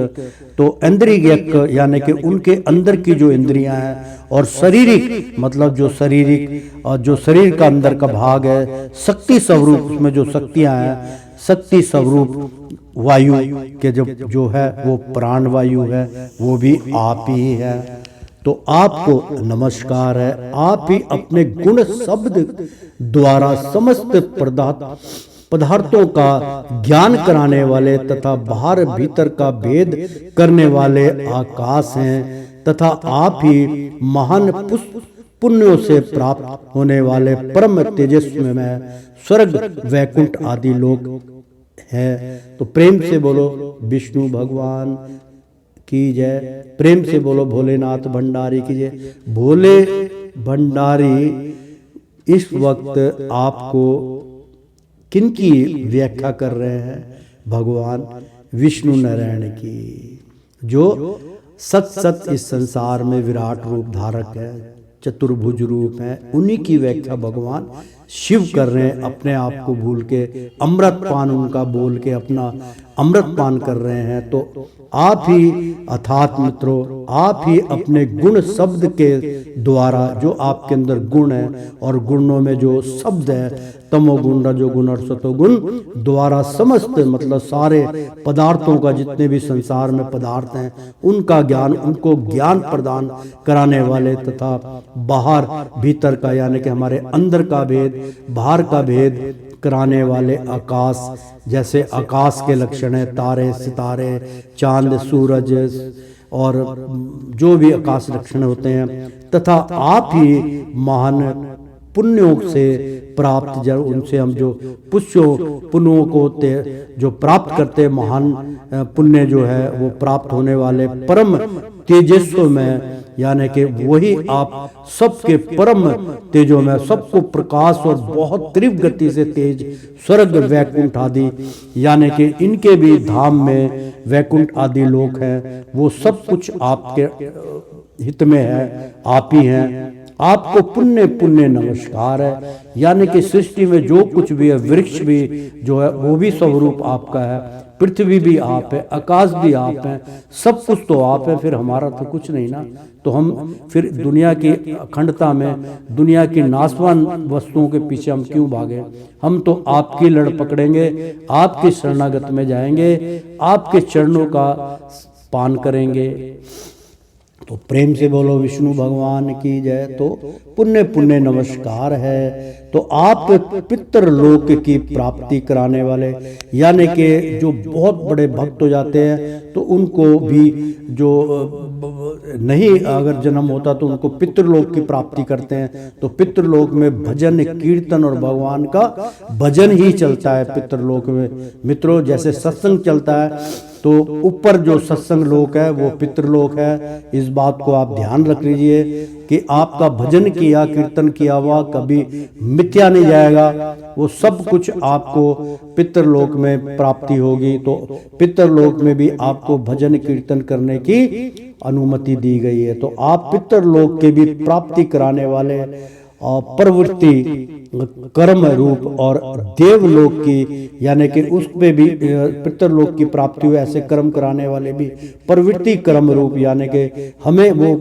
[SPEAKER 3] तो इंद्रियक यानी कि उनके अंदर की जो इंद्रियां हैं, और शारीरिक मतलब जो शारीरिक और जो शरीर का अंदर का भाग है, शक्ति स्वरूप उसमें जो शक्तियां हैं, शक्ति स्वरूप वायु के जो है वो प्राण वायु है, वो भी आप ही है। तो आपको नमस्कार है। आप ही अपने गुण शब्द द्वारा समस्त पदार्थों का ज्ञान कराने वाले तथा बाहर भीतर का भेद करने वाले आकाश हैं, तथा आप ही महान पुण्यों से प्राप्त होने वाले परम तेजस्वी स्वर्ग वैकुंठ आदि लोग है। तो प्रेम से बोलो विष्णु भगवान की जय, प्रेम से बोलो भोलेनाथ भंडारी की जय। भोले भंडारी इस वक्त आपको किनकी व्याख्या कर रहे हैं? भगवान विष्णु नारायण की, जो सत इस संसार में विराट रूप धारक है, चतुर्भुज रूप है, उन्हीं की व्याख्या भगवान शिव कर रहे हैं। अपने आप को भूल के अमृत पान उनका बोल के अपना अमृत पान कर रहे हैं। तो आप ही अर्थात मित्रों, आप ही अपने गुण शब्द के द्वारा, जो आपके अंदर गुण है और गुणों में जो शब्द है, तमोगुण रजोगुण और सतोगुण द्वारा समस्त मतलब सारे पदार्थों का, जितने भी संसार में पदार्थ हैं उनका ज्ञान, उनको ज्ञान प्रदान कराने वाले, तथा बाहर भीतर का यानी कि हमारे अंदर का भेद, बाहर का भेद कराने वाले आकाश, जैसे आकाश के लक्षण है तारे, सितारे, चांद, सूरज और जो भी आकाश लक्षण होते हैं, तथा आप ही महान पुण्यों से प्राप्त, जब उनसे हम जो पुण्यों को होते जो प्राप्त करते, महान पुण्य जो है वो प्राप्त होने वाले परम तेजस्व में, यानी कि वही आप सबके परम तेजों में, सबको प्रकाश और बहुत तीव्र गति से तेज स्वर्ग वैकुंठ आदि यानी कि इनके भी धाम में वैकुंठ आदि लोक हैं, वो सब कुछ आपके हित में है, आप ही हैं। आपको पुण्य पुण्य नमस्कार है। यानी कि सृष्टि में जो कुछ भी है, वृक्ष भी जो है वो भी स्वरूप आपका है, पृथ्वी भी आप है, आकाश भी आप है, सब कुछ तो आप है, फिर हमारा तो कुछ नहीं ना। तो हम फिर दुनिया की अखंडता में, दुनिया की नाशवान वस्तुओं के पीछे हम क्यों भागे? हम तो आपकी लड़ पकड़ेंगे, आपकी शरणागत में जाएंगे, आपके चरणों का पान करेंगे। तो प्रेम से बोलो विष्णु भगवान की जय। तो पुण्य पुण्य नमस्कार है। तो आप पितृलोक की प्राप्ति कराने वाले, यानी कि जो बहुत बड़े भक्त हो जाते हैं तो उनको भी जो नहीं अगर जन्म होता तो उनको पितृलोक की प्राप्ति करते हैं। तो पितृलोक में भजन कीर्तन और भगवान का भजन ही चलता है पितृलोक में। मित्रों, जैसे सत्संग चलता है तो ऊपर जो सत्संग लोक है वो पितृलोक है। इस बात को आप ध्यान रख लीजिए कि आपका भजन किया, कीर्तन किया हुआ कभी मिथ्या नहीं जाएगा, वो सब कुछ आपको पितृलोक में प्राप्ति होगी। तो पितृलोक में भी आपको भजन कीर्तन करने की अनुमति दी गई है। तो आप पितृलोक के भी प्राप्ति कराने वाले प्रवृत्ति कर्म रूप और देवलोक की यानी कि उस पे भी पितरलोक की प्राप्ति हुई, ऐसे कर्म कराने वाले भी प्रवृत्ति कर्म रूप यानी कि हमें वो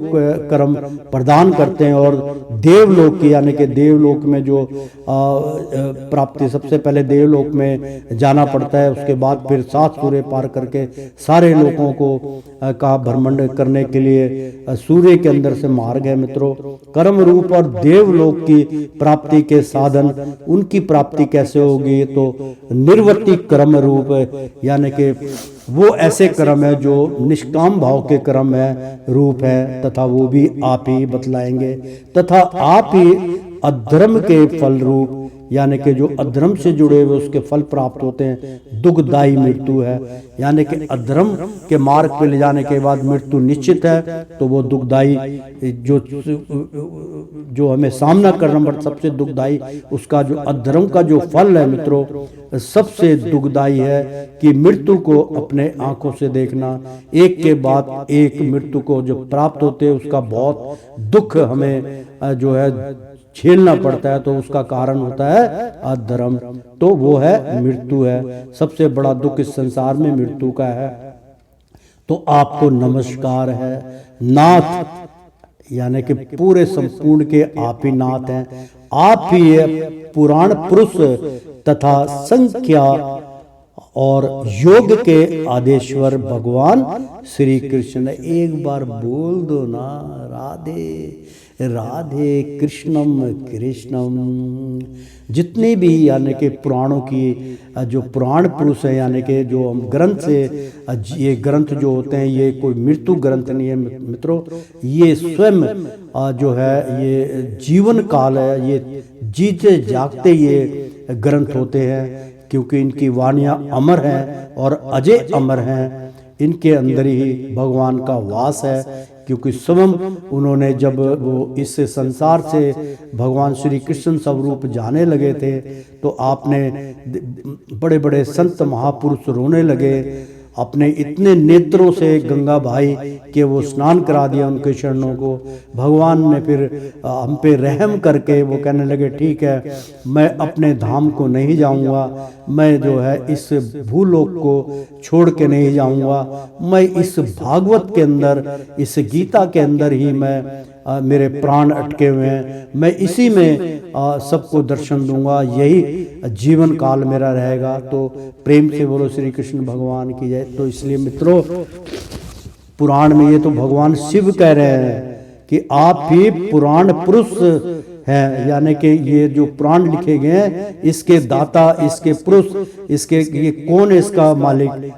[SPEAKER 3] कर्म प्रदान करते हैं। और देवलोक की यानी कि देवलोक में जो प्राप्ति, सबसे पहले देवलोक में जाना पड़ता है, उसके बाद फिर 7 सूर्य पार करके सारे लोगों को का भ्रमण करने के लिए सूर्य के अंदर से मार्ग है मित्रों। कर्म रूप और देवलोक की प्राप्ति के साधन, उनकी प्राप्ति कैसे होगी, तो निर्वर्ती कर्म रूप यानी कि वो ऐसे कर्म है जो निष्काम भाव के कर्म है रूप है, तथा वो भी आप ही बतलाएंगे। तथा आप ही अधर्म के फल रूप यानी कि जो अधर्म से जुड़े हुए उसके फल प्राप्त होते हैं, दुखदायी मृत्यु है। यानी कि अधर्म के मार्ग पे ले जाने के बाद मृत्यु निश्चित है, तो वो दुखदायी जो हमें सामना करना पड़ता, सबसे दुखदायी उसका जो अधर्म का जो फल है मित्रों, सबसे दुखदायी है कि मृत्यु को अपने आंखों से देखना, एक के बाद एक मृत्यु को जो प्राप्त होते हैं उसका बहुत दुख हमें जो है झेलना पड़ता है। तो उसका कारण होता है अधर्म, तो वो है मृत्यु है। सबसे बड़ा दुख इस संसार में मृत्यु का है। तो आपको नमस्कार है नाथ, यानी कि पूरे संपूर्ण के आप ही नाथ हैं। आप ही पुराण पुरुष तथा संख्या और योग के आदेश्वर भगवान श्री कृष्ण। एक बार बोल दो ना, राधे राधे कृष्णम कृष्णम। जितने भी यानी कि पुराणों की जो पुराण पुरुष है, यानी कि जो हम ग्रंथ से, ये ग्रंथ जो होते हैं ये कोई मृत्यु ग्रंथ नहीं है मित्रों, ये स्वयं जो है ये जीवन काल है, ये जीते जागते ये ग्रंथ होते हैं, क्योंकि इनकी वाणियाँ अमर हैं और अजय अमर हैं। इनके अंदर ही भगवान का वास है, क्योंकि स्वयं उन्होंने जब वो इस संसार से भगवान श्री कृष्ण स्वरूप जाने लगे थे, तो आपने बड़े बड़े संत महापुरुष रोने लगे, अपने इतने नेत्रों से गंगा भाई के वो स्नान करा दिया उनके चरणों को। भगवान ने फिर हम पे रहम करके वो कहने लगे, ठीक है मैं अपने धाम को नहीं जाऊंगा, मैं जो है इस भूलोक को छोड़ के नहीं जाऊंगा, मैं इस भागवत के अंदर, इस गीता के अंदर ही मैं मेरे प्राण अटके हुए हैं, मैं इसी में सबको दर्शन दूंगा, यही जीवन काल मेरा रहेगा। तो प्रेम से बोलो श्री कृष्ण भगवान की जय। तो इसलिए मित्रों पुराण में ये तो भगवान शिव कह रहे हैं कि आप ही पुराण पुरुष हैं, यानी कि ये जो पुराण लिखे गए हैं इसके दाता, इसके पुरुष, इसके ये कौन है इसका मालिक,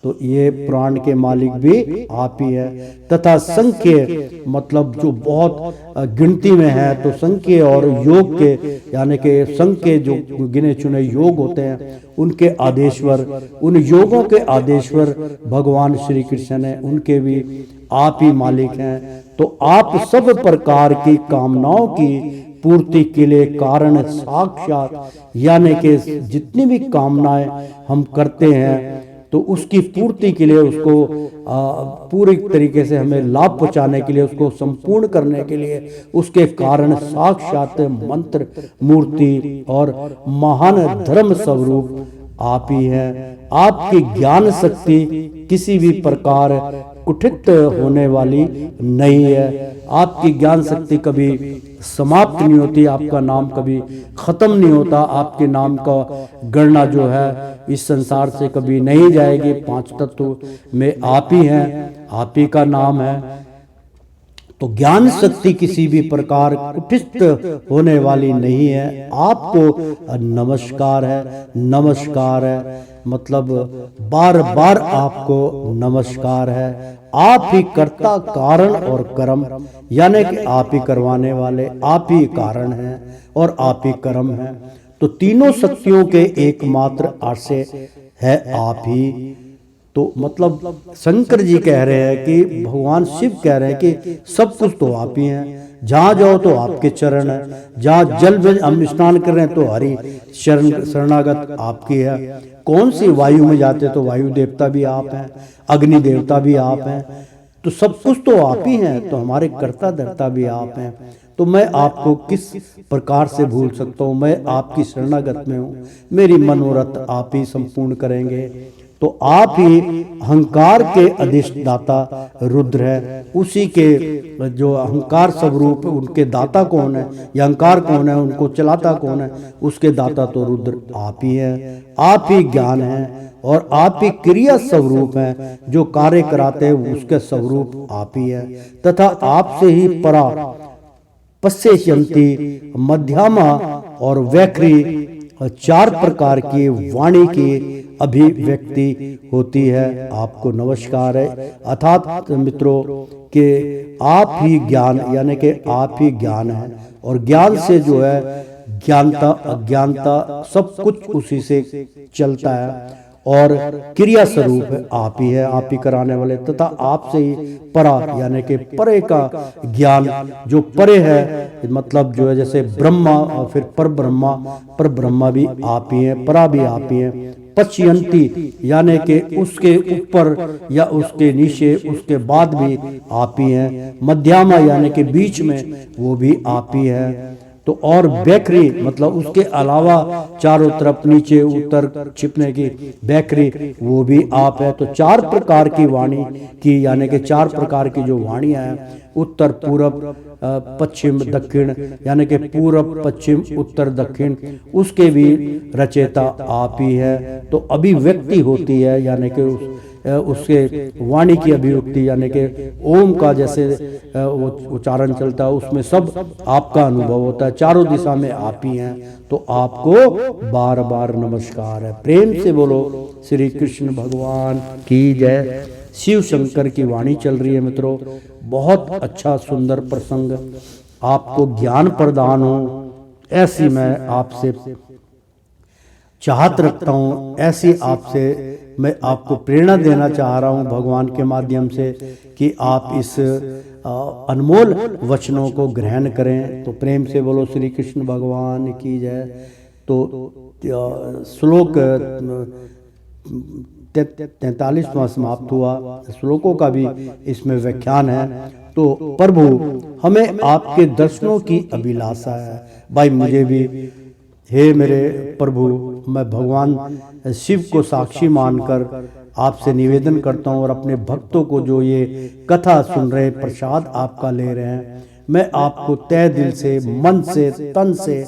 [SPEAKER 3] तो ये पुराण के मालिक भी आप ही है। तथा संख्य मतलब जो बहुत गिनती में है, तो संख्य और योग के यानी कि संख्य जो गिने चुने योग होते हैं उनके आदेश्वर, उन योगों के आदेश्वर भगवान श्री कृष्ण है, उनके भी आप ही मालिक हैं। तो आप सब प्रकार की कामनाओं की पूर्ति के लिए कारण साक्षात, यानी कि जितनी भी कामनाएं हम करते हैं तो उसकी पूर्ति के लिए, उसको पूरी तरीके से हमें लाभ पहुंचाने के लिए, उसको संपूर्ण करने के लिए उसके कारण साक्षात मंत्र मूर्ति और महान धर्म स्वरूप आप ही हैं। आपकी ज्ञान शक्ति किसी भी प्रकार कुठित होने वाली नहीं है। आपकी ज्ञान शक्ति कभी समाप्त नहीं होती, आपका नाम कभी खत्म नहीं होता, आपके नाम का गणना जो है इस संसार से कभी नहीं जाएगी। 5 तत्व में आप ही हैं, आप ही का नाम है। तो ज्ञान शक्ति किसी भी प्रकार कुठित होने वाली नहीं है। आपको नमस्कार है, नमस्कार है, मतलब बार बार आपको नमस्कार है। आप ही कर्ता कारण और कर्म, यानी कि आप ही करवाने वाले, आप ही कारण हैं और आप ही कर्म हैं। तो तीनों शक्तियों के एकमात्र आश्रय है आप ही। तो मतलब शंकर जी कह रहे हैं कि भगवान शिव कह रहे हैं कि सब कुछ तो आप ही हैं, जहाँ जाओ तो आपके चरण है, जहाँ जल में हम स्नान कर रहे हैं तो हरि शरणागत आपकी है। कौन सी वायु में जाते तो वायु देवता भी आप हैं, अग्नि देवता भी आप हैं, तो सब कुछ तो आप ही हैं। तो हमारे कर्ता धर्ता भी आप हैं। तो मैं आपको किस प्रकार से भूल सकता हूँ। मैं आपकी शरणागत में हूँ, मेरी मनोरथ आप ही संपूर्ण करेंगे। तो आप ही अहंकार के अधिष्ठाता रुद्र है, उसी के जो अहंकार स्वरूप उनके दाता कौन है, या अहंकार कौन है, उनको चलाता कौन है, उसके दाता तो रुद्र आप ही है। आप ही ज्ञान है और आप ही क्रिया स्वरूप हैं, जो कार्य कराते हैं उसके स्वरूप आप ही है। तथा आपसे ही परा पश्यन्ति मध्यमा और वैखरी चार प्रकार की वाणी की अभिव्यक्ति होती है। आपको नमस्कार है। अर्थात मित्रों कि आप ही ज्ञान, यानी कि आप ही ज्ञान है, और ज्ञान से जो है ज्ञानता अज्ञानता सब कुछ उसी से चलता है, और क्रिया स्वरूप आप ही है, आप ही कराने वाले। तथा आपसे ही परा, यानी कि परे का ज्ञान, जो परे है मतलब जो है जैसे ब्रह्मा और फिर पर ब्रह्मा भी आप ही है, परा भी आप ही है। पश्यन्ति यानी कि उसके ऊपर या उसके नीचे, उसके बाद भी आप ही हैं। मध्यमा यानी कि बीच में, वो भी आप ही है। तो और बैकरी मतलब उसके अलावा चारों तरफ नीचे ऊपर छिपने की बैकरी, वो भी आप है। तो चार प्रकार की वाणी की, यानी कि चार प्रकार की जो वाणियां हैं, उत्तर पूर्व पश्चिम दक्षिण, यानी कि पूर्व पश्चिम उत्तर दक्षिण, उसके भी रचयिता आप ही है। तो अभिव्यक्ति होती है, यानी कि उसके वाणी की अभिव्यक्ति, यानी कि ओम का जैसे वो उच्चारण चलता है, उसमें सब आपका अनुभव होता है। चारों दिशा में आप ही हैं। तो आपको बार बार नमस्कार है। प्रेम से बोलो श्री कृष्ण भगवान की जय। शिव शंकर की वाणी चल रही है मित्रों। बहुत अच्छा सुंदर प्रसंग, आपको ज्ञान प्रदान हो, ऐसी मैं आपसे चाहत रखता हूँ। ऐसी आपसे मैं आपको प्रेरणा देना चाह रहा हूँ भगवान के माध्यम से, कि आप इस अनमोल वचनों को ग्रहण करें। तो प्रेम से बोलो श्री कृष्ण भगवान की जय। तो श्लोक 43वां समाप्त हुआ। श्लोकों का भी इसमें व्याख्यान है। तो प्रभु हमें आपके दर्शनों की अभिलाषा है। भाई मुझे भी, हे मेरे प्रभु, मैं भगवान शिव को साक्षी मानकर आपसे निवेदन करता हूँ, और अपने भक्तों को जो ये कथा सुन रहे, प्रसाद आपका ले रहे हैं, मैं आपको तय दिल से, मन से, तन से,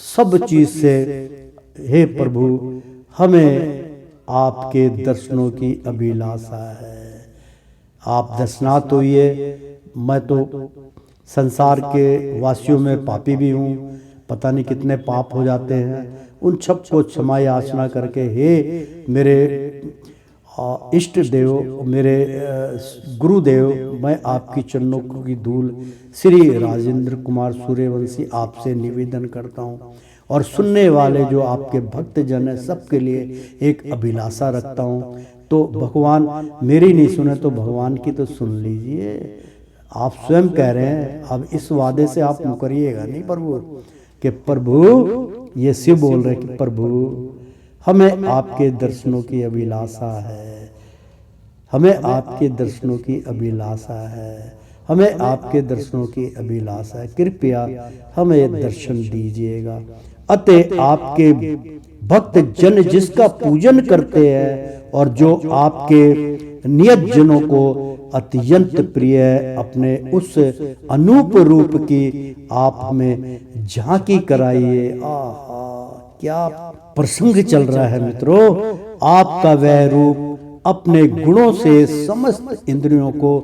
[SPEAKER 3] सब चीज से, हे प्रभु हमें आपके दर्शनों की अभिलाषा है। आप दर्शनात् होइए। मैं तो संसार के वासियों में पापी भी हूँ, पता नहीं कितने पाप हो जाते हैं। उन सब को क्षमा याचना करके, हे मेरे इष्ट देव, मेरे गुरुदेव, मैं आपकी चरणों की धूल श्री राजेंद्र कुमार सूर्यवंशी आपसे निवेदन करता हूँ, और सुनने वाले जो आपके भक्त जन है सबके लिए एक अभिलाषा रखता हूँ। तो भगवान मेरी नहीं सुने तो भगवान की तो सुन लीजिए। आप स्वयं कह रहे हैं, अब इस वादे से आप मुकरिएगा नहीं प्रभु, कि प्रभु, ये शिव बोल रहे कि प्रभु हमें आपके दर्शनों की अभिलाषा है, हमें आपके दर्शनों की अभिलाषा है, हमें आपके दर्शनों की अभिलाषा है। कृपया हमें दर्शन दीजिएगा। अतः आपके भक्त जन जिसका पूजन करते हैं, और जो आपके नियत जनों को अत्यंत प्रिय है, अपने उस अनूप रूप की आप हमें झांकी कराइए। आहा, क्या प्रसंग चल रहा है मित्रों। आपका वह रूप अपने गुणों से समस्त इंद्रियों को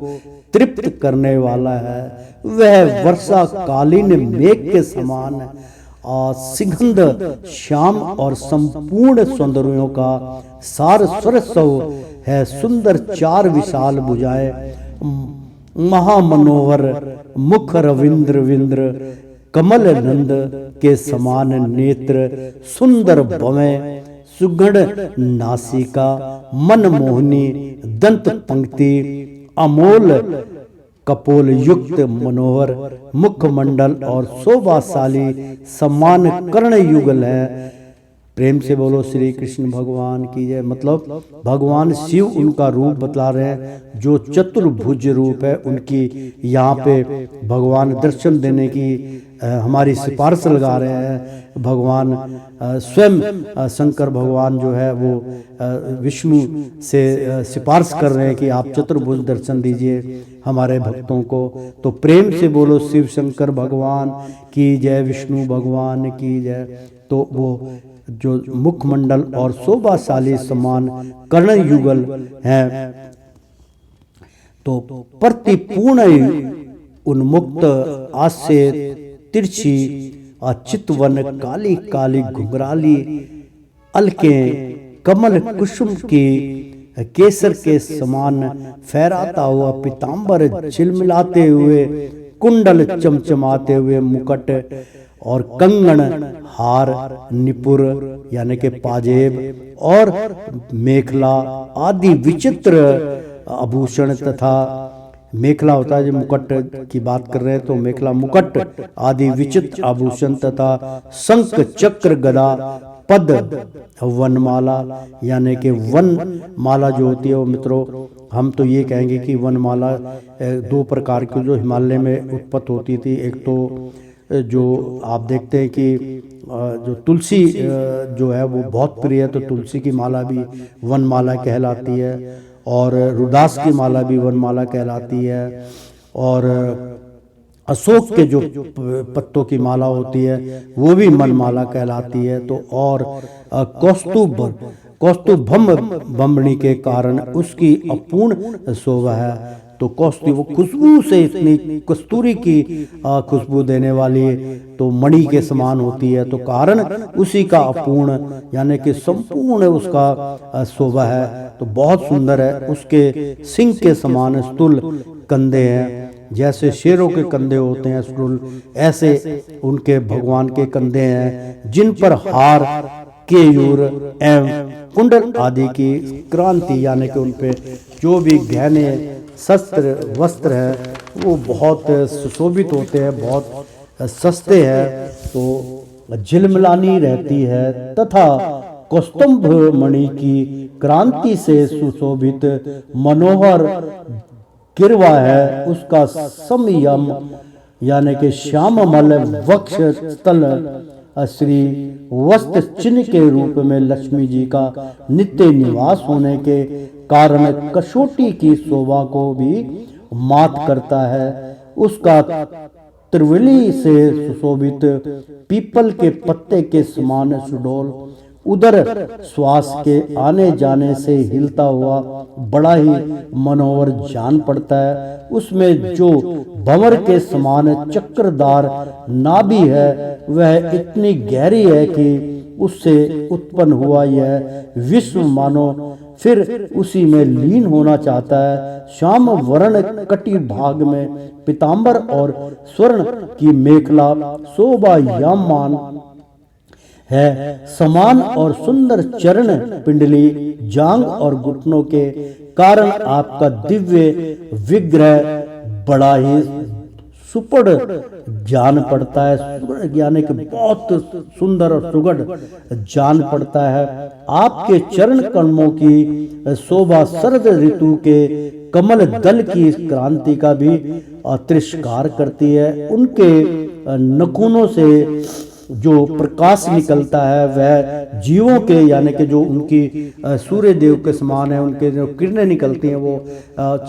[SPEAKER 3] तृप्त करने वाला है। वह वर्षा कालीन मेघ के समान सिंगंध श्याम और संपूर्ण सौंदर्यों का सार स्वरसव है। सुंदर चार विशाल भुजाएं, महामनोहर मुख रविंद्र विंद्र, कमल नंद के समान नेत्र, सुंदर भवें, सुगढ़ नासिका, मनमोहनी दंत पंक्ति, अमोल कपोल युक्त मनोहर मुखमंडल और शोभाशाली समान कर्ण युगल है। प्रेम से बोलो श्री कृष्ण भगवान की जय। मतलब भगवान शिव उनका रूप बतला रहे हैं, जो चतुर्भुज रूप है उनकी यहाँ पे भगवान दर्शन देने की हमारी सिफारिश लगा रहे हैं। भगवान स्वयं शंकर भगवान जो है वो विष्णु से सिफारिश कर रहे हैं कि आप चतुर्भुज दर्शन दीजिए हमारे भक्तों को। तो प्रेम से बोलो शिव शंकर भगवान की जय, विष्णु भगवान की जय। तो वो जो मुखमंडल और शोभाशाली समान कर्ण युगल हैं, तो प्रतिपूर्ण उन्मुक्त आस्य तिरछी चितवन काली काली घुंघराली अलकें कमल कुसुम की केसर के समान फहराता हुआ पीताम्बर झिलमिलाते हुए कुंडल चमचमाते हुए मुकुट और कंगन हार निपुर यानी के पाजेब और मेखला आदि विचित्र आभूषण तथा मेखला होता है जो मुकुट की बात कर रहे हैं, तो मेखला मुकुट आदि विचित्र आभूषण तथा शंख चक्र गदा पद वनमाला यानी कि वन माला जो होती है वो मित्रों हम तो ये कहेंगे कि वनमाला दो प्रकार की जो हिमालय में उत्पत्त होती थी। एक तो जो आप देखते हैं कि जो तुलसी जो है वो बहुत प्रिय है, तो तुलसी की माला भी वनमाला कहलाती है, और रुदास की माला भी वनमाला कहलाती है, और अशोक के जो पत्तों की माला होती है वो भी वनमाला कहलाती है। तो और कौस्तुभम बम्बनी के कारण उसकी अपूर्ण शोभा है। तो कौस्तुभ वो खुशबू से इतनी कस्तूरी की खुशबू देने वाली तो मणि के समान होती है, तो कारण उसी का अपूर्ण यानी कि संपूर्ण उसका शोभा है। तो बहुत सुंदर है, उसके सिंह के समान स्थूल कंधे हैं, जैसे शेरों के कंधे होते हैं स्थूल, ऐसे उनके भगवान के कंधे हैं, जिन पर हार केयूर एवं कुंडल आदि की क्रांति यानी कि उनपे जो भी गहने शस्त्र वस्त्र है वो बहुत सुशोभित होते हैं, बहुत सस्ते हैं, तो झिलमिलानी रहती है तथा कौस्तुभ मणि की क्रांति से सुशोभित मनोहर गिरवा है। उसका समयम यानी कि श्याममल वक्ष स्थल श्री वस्त्र चिन्ह के रूप में लक्ष्मी जी का नित्य निवास होने के कारण कसौटी की शोभा को भी मात करता है। उसका त्रिवली से सुशोभित पीपल के पत्ते के समान सुडोल उधर श्वास के आने जाने से हिलता हुआ बड़ा ही मनोहर जान पड़ता है। उसमें जो भंवर के समान चक्रदार नाभि है वह इतनी गहरी है कि उससे उत्पन्न हुआ यह विश्व मानो फिर उसी में लीन होना चाहता है। श्याम वर्ण कटी भाग में पीताम्बर और स्वर्ण की मेखला शोभायमान है। समान और सुंदर चरण पिंडली जांग और घुटनों के कारण आपका दिव्य विग्रह बड़ा ही सुपड़ जान पड़ता है, यानी कि बहुत सुंदर और सुगढ़ जान पड़ता है। आपके चरण कणमों की शोभा शरद ऋतु के कमल दल की क्रांति का भी तिरस्कार करती है। उनके नखूनों से जो प्रकाश निकलता है वह जीवों के यानी कि जो उनकी सूर्य देव के समान है, उनके जो किरणें निकलती हैं वो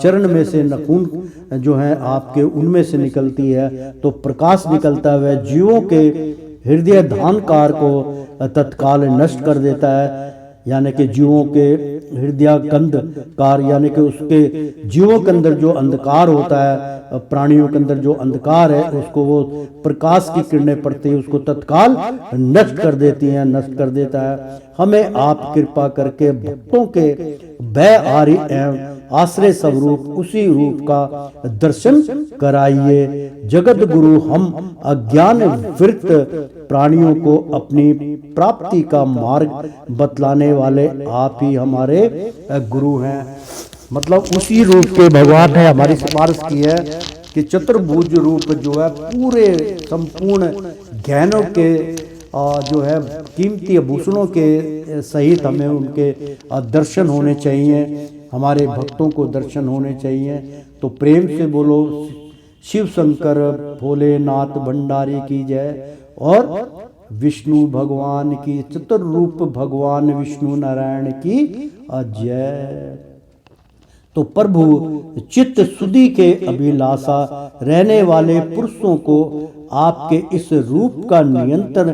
[SPEAKER 3] चरण में से नखून जो है आपके उनमें से निकलती है, तो प्रकाश निकलता है वह जीवों के हृदय धानकार को तत्काल नष्ट कर देता है। यानी कि जीवों के हृदय गंधकार यानी कि उसके जीवों के अंदर जो अंधकार होता है, प्राणियों के अंदर जो अंधकार है उसको वो प्रकाश की किरणें पड़ती है उसको तत्काल नष्ट कर देती हैं, नष्ट कर देता है। हमें आप कृपा करके भक्तों के भय आरी एवं आश्रय स्वरूप उसी रूप का दर्शन कराइए। जगत गुरु हम अज्ञान वृत्त प्राणियों को अपनी प्राप्ति का मार्ग बतलाने वाले आप ही हमारे गुरु हैं। मतलब उसी रूप के भगवान ने हमारी सिफारिश की है कि चतुर्भुज रूप जो है पूरे संपूर्ण ज्ञानों के जो है कीमती आभूषणों के सहित हमें उनके दर्शन होने चाहिए, हमारे भक्तों को दर्शन होने चाहिए। तो प्रेम से बोलो शिव शंकर भोलेनाथ भंडारी की जय और विष्णु भगवान की, चतुर्रूप भगवान विष्णु नारायण की जय। तो प्रभु चित्त सुधि के अभिलाषा रहने वाले पुरुषों को आपके इस रूप का नियंत्रण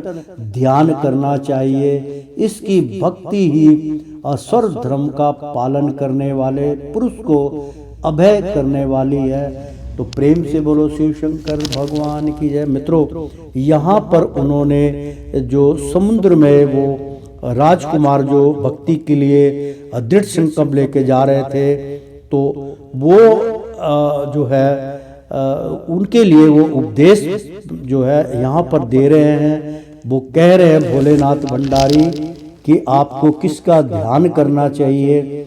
[SPEAKER 3] ध्यान करना चाहिए। इसकी भक्ति ही स्वर धर्म का पालन करने वाले पुरुष को अभय करने वाली है। तो प्रेम से बोलो शिव शंकर भगवान की जय। मित्रों, यहाँ पर उन्होंने जो समुद्र में वो राजकुमार जो भक्ति के लिए दृढ़ संकल्प लेके जा रहे थे, तो वो जो है उनके लिए वो उपदेश जो है यहाँ पर दे रहे हैं। वो कह रहे हैं भोलेनाथ भंडारी कि आपको किसका ध्यान करना चाहिए।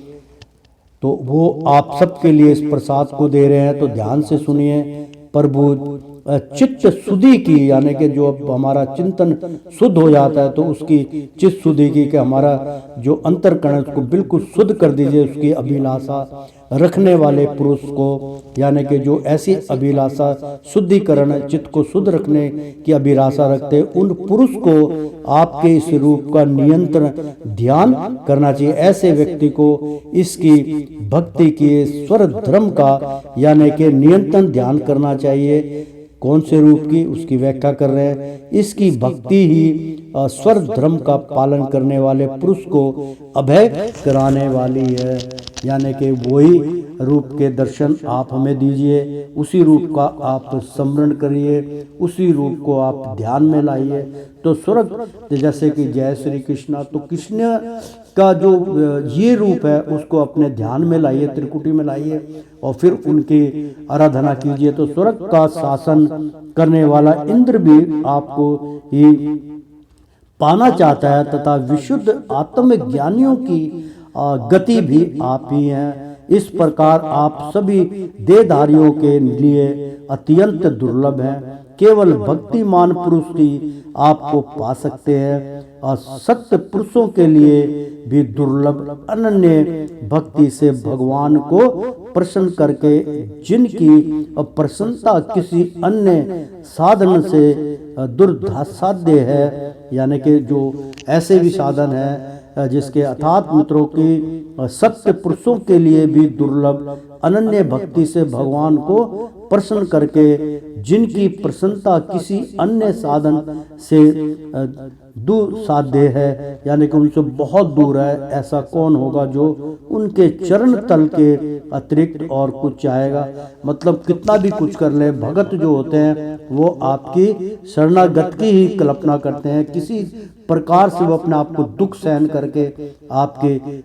[SPEAKER 3] तो वो आप सबके लिए इस प्रसाद को दे रहे हैं, तो ध्यान से सुनिए। प्रभु चित्त शुद्धि की, यानी कि जो अब हमारा चिंतन शुद्ध हो जाता है तो उसकी चित्त शुद्धि की, कि हमारा जो अंतर्करण उसको बिल्कुल शुद्ध कर दीजिए। उसकी अभिलाषा रखने वाले पुरुष को, यानी कि जो ऐसी अभिलाषा शुद्धिकरण चित्त को शुद्ध रखने की अभिलाषा रखते, उन पुरुष को आपके इस रूप का नियंत्रण ध्यान करना चाहिए। ऐसे व्यक्ति को इसकी भक्ति की स्वर धर्म का, यानी कि नियंत्रण ध्यान करना चाहिए। कौन से रूप की, उसकी व्याख्या कर रहे हैं। इसकी भक्ति ही स्वर धर्म का पालन करने वाले पुरुष को अभय कराने वाली है, यानी कि वही रूप के दर्शन आप हमें दीजिए, उसी रूप का आप स्मरण करिए, उसी रूप को आप ध्यान में लाइए। तो स्वर्ग जैसे कि जय श्री कृष्णा, तो कृष्ण का जो ये रूप है उसको अपने ध्यान में लाइए, त्रिकुटी में लाइए और फिर उनकी आराधना कीजिए। तो स्वर्ग का शासन करने वाला इंद्र भी आपको ही पाना चाहता है, तथा विशुद्ध आत्मज्ञानियों की गति भी आप ही हैं। इस प्रकार आप सभी देहधारियों के लिए अत्यंत दुर्लभ हैं। केवल भक्तिमान पुरुष ही आपको पा सकते हैं और सत्य पुरुषों के लिए भी दुर्लभ अनन्य भक्ति से भगवान को प्रसन्न करके, जिनकी प्रसन्नता किसी अन्य साधन से दुर्साध्य है, यानी कि जो ऐसे भी साधन है जिसके अर्थात मित्रों की सत्य पुरुषों के लिए भी दुर्लभ अनन्य भक्ति से भगवान को प्रसन्न करके, जिनकी प्रसन्नता किसी अन्य साधन से दुसाध्य है, यानी कि उनसे बहुत दूर है। ऐसा कौन होगा जो उनके चरण तल के अतिरिक्त और कुछ चाहेगा। मतलब कितना भी कुछ कर ले, भगत जो होते हैं वो आपकी शरणागत की ही कल्पना करते हैं। किसी प्रकार से वो अपने आप को दुख सहन करके आपके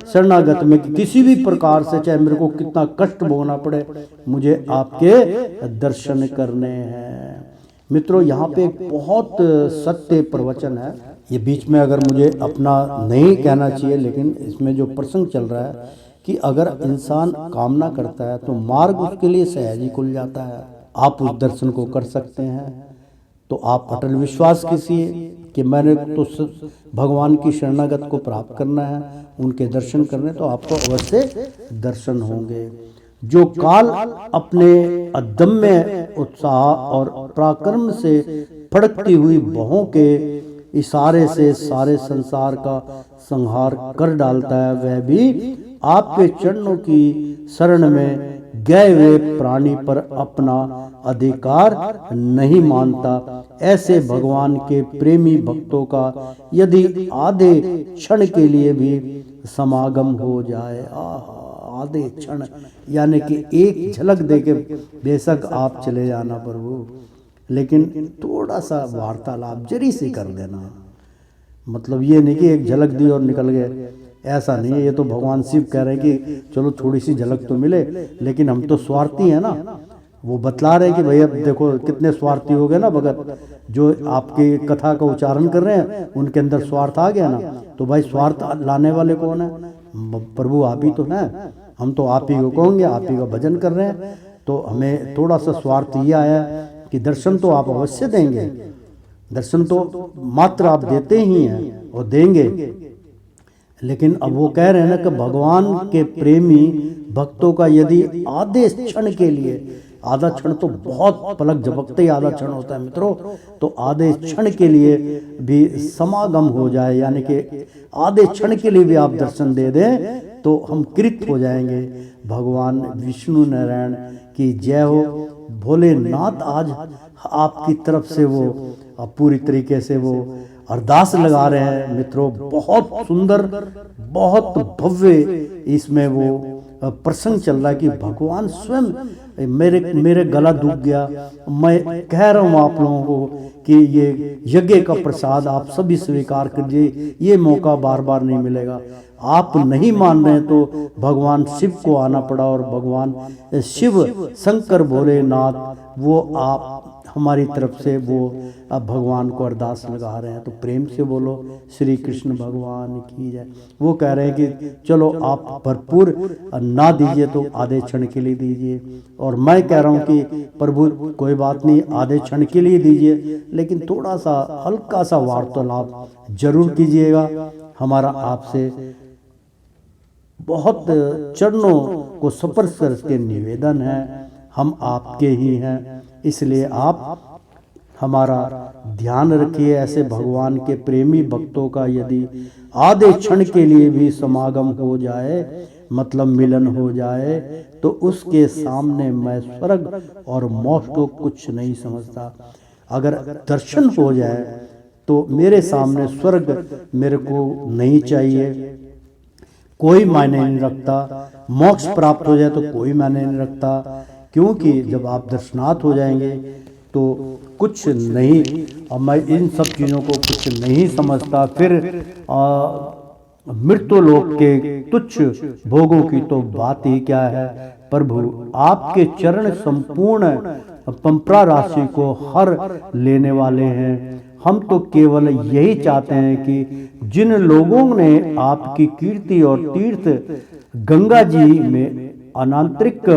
[SPEAKER 3] शरणागत में किसी भी प्रकार से, चाहे मेरे को कितना कष्ट भोगना पड़े, मुझे आपके दर्शन करने हैं। मित्रों, यहाँ पे एक बहुत सत्य प्रवचन है। ये बीच में अगर मुझे अपना नहीं कहना चाहिए, लेकिन इसमें जो प्रसंग चल रहा है कि अगर इंसान कामना करता है तो मार्ग उसके लिए सहज ही खुल जाता है। आप उस दर्शन को कर सकते हैं। तो आप अटल विश्वास कीजिए कि मैंने तो भगवान की शरणागत को प्राप्त करना है, उनके दर्शन करने, तो आपको अवश्य दर्शन होंगे। जो काल अपने अदम्य उत्साह और पराक्रम से फड़कती हुई बहों के इशारे से सारे संसार का संहार कर डालता है, वह भी आपके चरणों की शरण में गए हुए प्राणी पर अपना अधिकार नहीं मानता। ऐसे भगवान के प्रेमी भक्तों का यदि आधे क्षण के लिए भी समागम हो जाए, आधे क्षण, यानी कि एक झलक देके बेशक आप चले जाना प्रभु, लेकिन थोड़ा सा वार्तालाप जरी से कर देना। मतलब ये नहीं कि एक झलक दी और निकल गए, ऐसा नहीं है। ये तो भगवान शिव कह रहे हैं कि चलो थोड़ी सी झलक तो मिले, लेकिन हम तो स्वार्थी हैं ना। वो बतला रहे हैं कि भैया देखो कितने स्वार्थी हो गए ना भगत, जो आपकी कथा का उच्चारण कर रहे हैं उनके अंदर स्वार्थ आ गया ना। तो भाई स्वार्थ लाने वाले कौन है? प्रभु आप ही तो हैं। हम तो आप ही को कहेंगे, आप ही का भजन कर रहे हैं। तो हमें थोड़ा सा स्वार्थ ये आया कि दर्शन तो आप अवश्य देंगे, दर्शन तो मात्र आप देते ही हैं और देंगे, लेकिन अब वो कह रहे हैं ना कि भगवान के प्रेमी भक्तों का यदि आधे क्षण के लिए, आधा क्षण तो बहुत पलक झपकते ही आधा क्षण होता है मित्रों, तो आधे क्षण के लिए भी समागम हो जाए, यानी कि आधे क्षण के लिए भी आप दर्शन दे दें तो हम कृत हो जाएंगे। भगवान विष्णु नारायण की जय हो। भोलेनाथ आज आपकी तरफ से वो पूरी तरीके से वो अरदास लगा रहे हैं मित्रों। बहुत सुंदर, बहुत भव्य इसमें वो प्रसंग चल रहा है कि भगवान स्वयं मेरे गला दुख गया। मैं कह रहा हूँ आप लोगों को कि ये यज्ञ का प्रसाद आप सभी स्वीकार कीजिए, ये मौका बार बार नहीं मिलेगा। आप नहीं मान रहे तो भगवान शिव को आना पड़ा, और भगवान शिव शंकर भोलेनाथ वो आप हमारी तरफ से वो अब भगवान को अरदास लगा रहे हैं। तो प्रेम से बोलो श्री कृष्ण भगवान की जय। वो कह रहे हैं कि चलो आप भरपूर ना दीजिए तो आधे क्षण के लिए दीजिए, और मैं कह रहा हूँ कि प्रभु कोई बात नहीं, आधे क्षण के लिए दीजिए, लेकिन थोड़ा सा हल्का सा वार्तालाप जरूर कीजिएगा। हमारा आपसे बहुत चरणों को स्पर्श करके निवेदन है, हम आपके ही हैं, इसलिए आप हमारा ध्यान रखिए। ऐसे भगवान के प्रेमी भक्तों का यदि आधे क्षण के लिए भी समागम हो जाए, मतलब मिलन हो जाए, तो उसके सामने मैं स्वर्ग और मोक्ष को कुछ नहीं समझता। अगर दर्शन हो जाए तो मेरे सामने स्वर्ग मेरे को नहीं चाहिए, कोई मायने नहीं रखता। मोक्ष प्राप्त हो जाए तो कोई मायने नहीं रखता, क्योंकि जब आप दर्शनार्थ हो जाएंगे तो कुछ नहीं। और मैं इन सब चीज़ों को कुछ नहीं समझता। फिर मृत्युलोक के तुच्छ भोगों की तो बात ही क्या है। प्रभु आपके चरण संपूर्ण पंपरा राशि को हर लेने वाले हैं। हम तो केवल यही चाहते हैं कि जिन लोगों ने आपकी कीर्ति और तीर्थ गंगा जी में अनांतरिक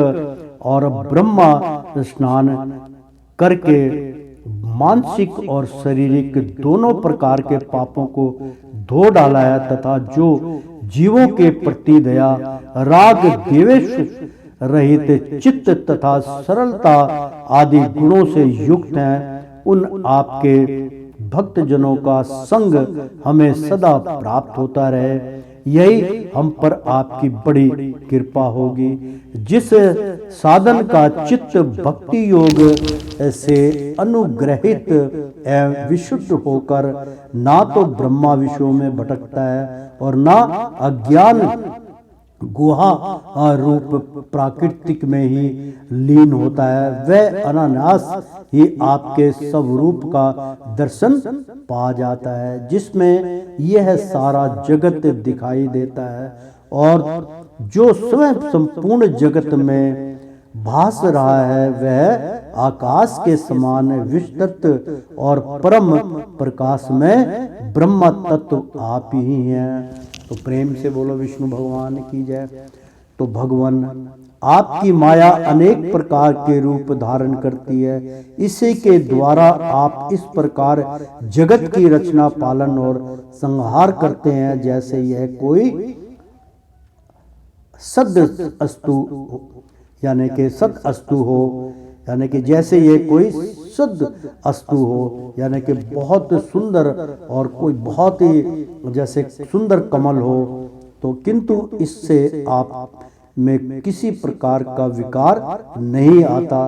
[SPEAKER 3] और ब्रह्मा स्नान करके मानसिक और शारीरिक दोनों प्रकार के पापों को धो डाला है, तथा जो जीवों के प्रति दया, राग, द्वेष रहित चित्त तथा सरलता आदि गुणों से युक्त हैं, उन आपके भक्त जनों का संग हमें सदा प्राप्त होता रहे। यही हम पर आपकी बड़ी कृपा होगी। जिस साधन का चित्त भक्ति योग से अनुग्रहित एवं विशुद्ध होकर ना तो ब्रह्मा विषयों में भटकता है और ना अज्ञान गुहा रूप प्राकृतिक में ही लीन होता है, वह अनायास ही आपके स्वरूप का दर्शन पा जाता है, जिसमें यह सारा जगत दिखाई देता है, और जो स्वयं संपूर्ण जगत में भास रहा है वह आकाश के समान विस्तृत और परम प्रकाश में ब्रह्म तत्व आप ही हैं। तो प्रेम से बोलो विष्णु भगवान की जय। तो भगवान आपकी माया अनेक प्रकार के रूप धारण करती है, इसी के द्वारा आप इस प्रकार जगत की रचना, पालन और संहार करते हैं जैसे यह कोई सद अस्तु यानी कि सद अस्तु हो, यानी कि जैसे ये कोई शुद्ध अस्तु हो, यानी कि बहुत सुंदर और कोई बहुत ही जैसे सुंदर कमल हो, तो किंतु इससे आप में किसी प्रकार का विकार नहीं आता।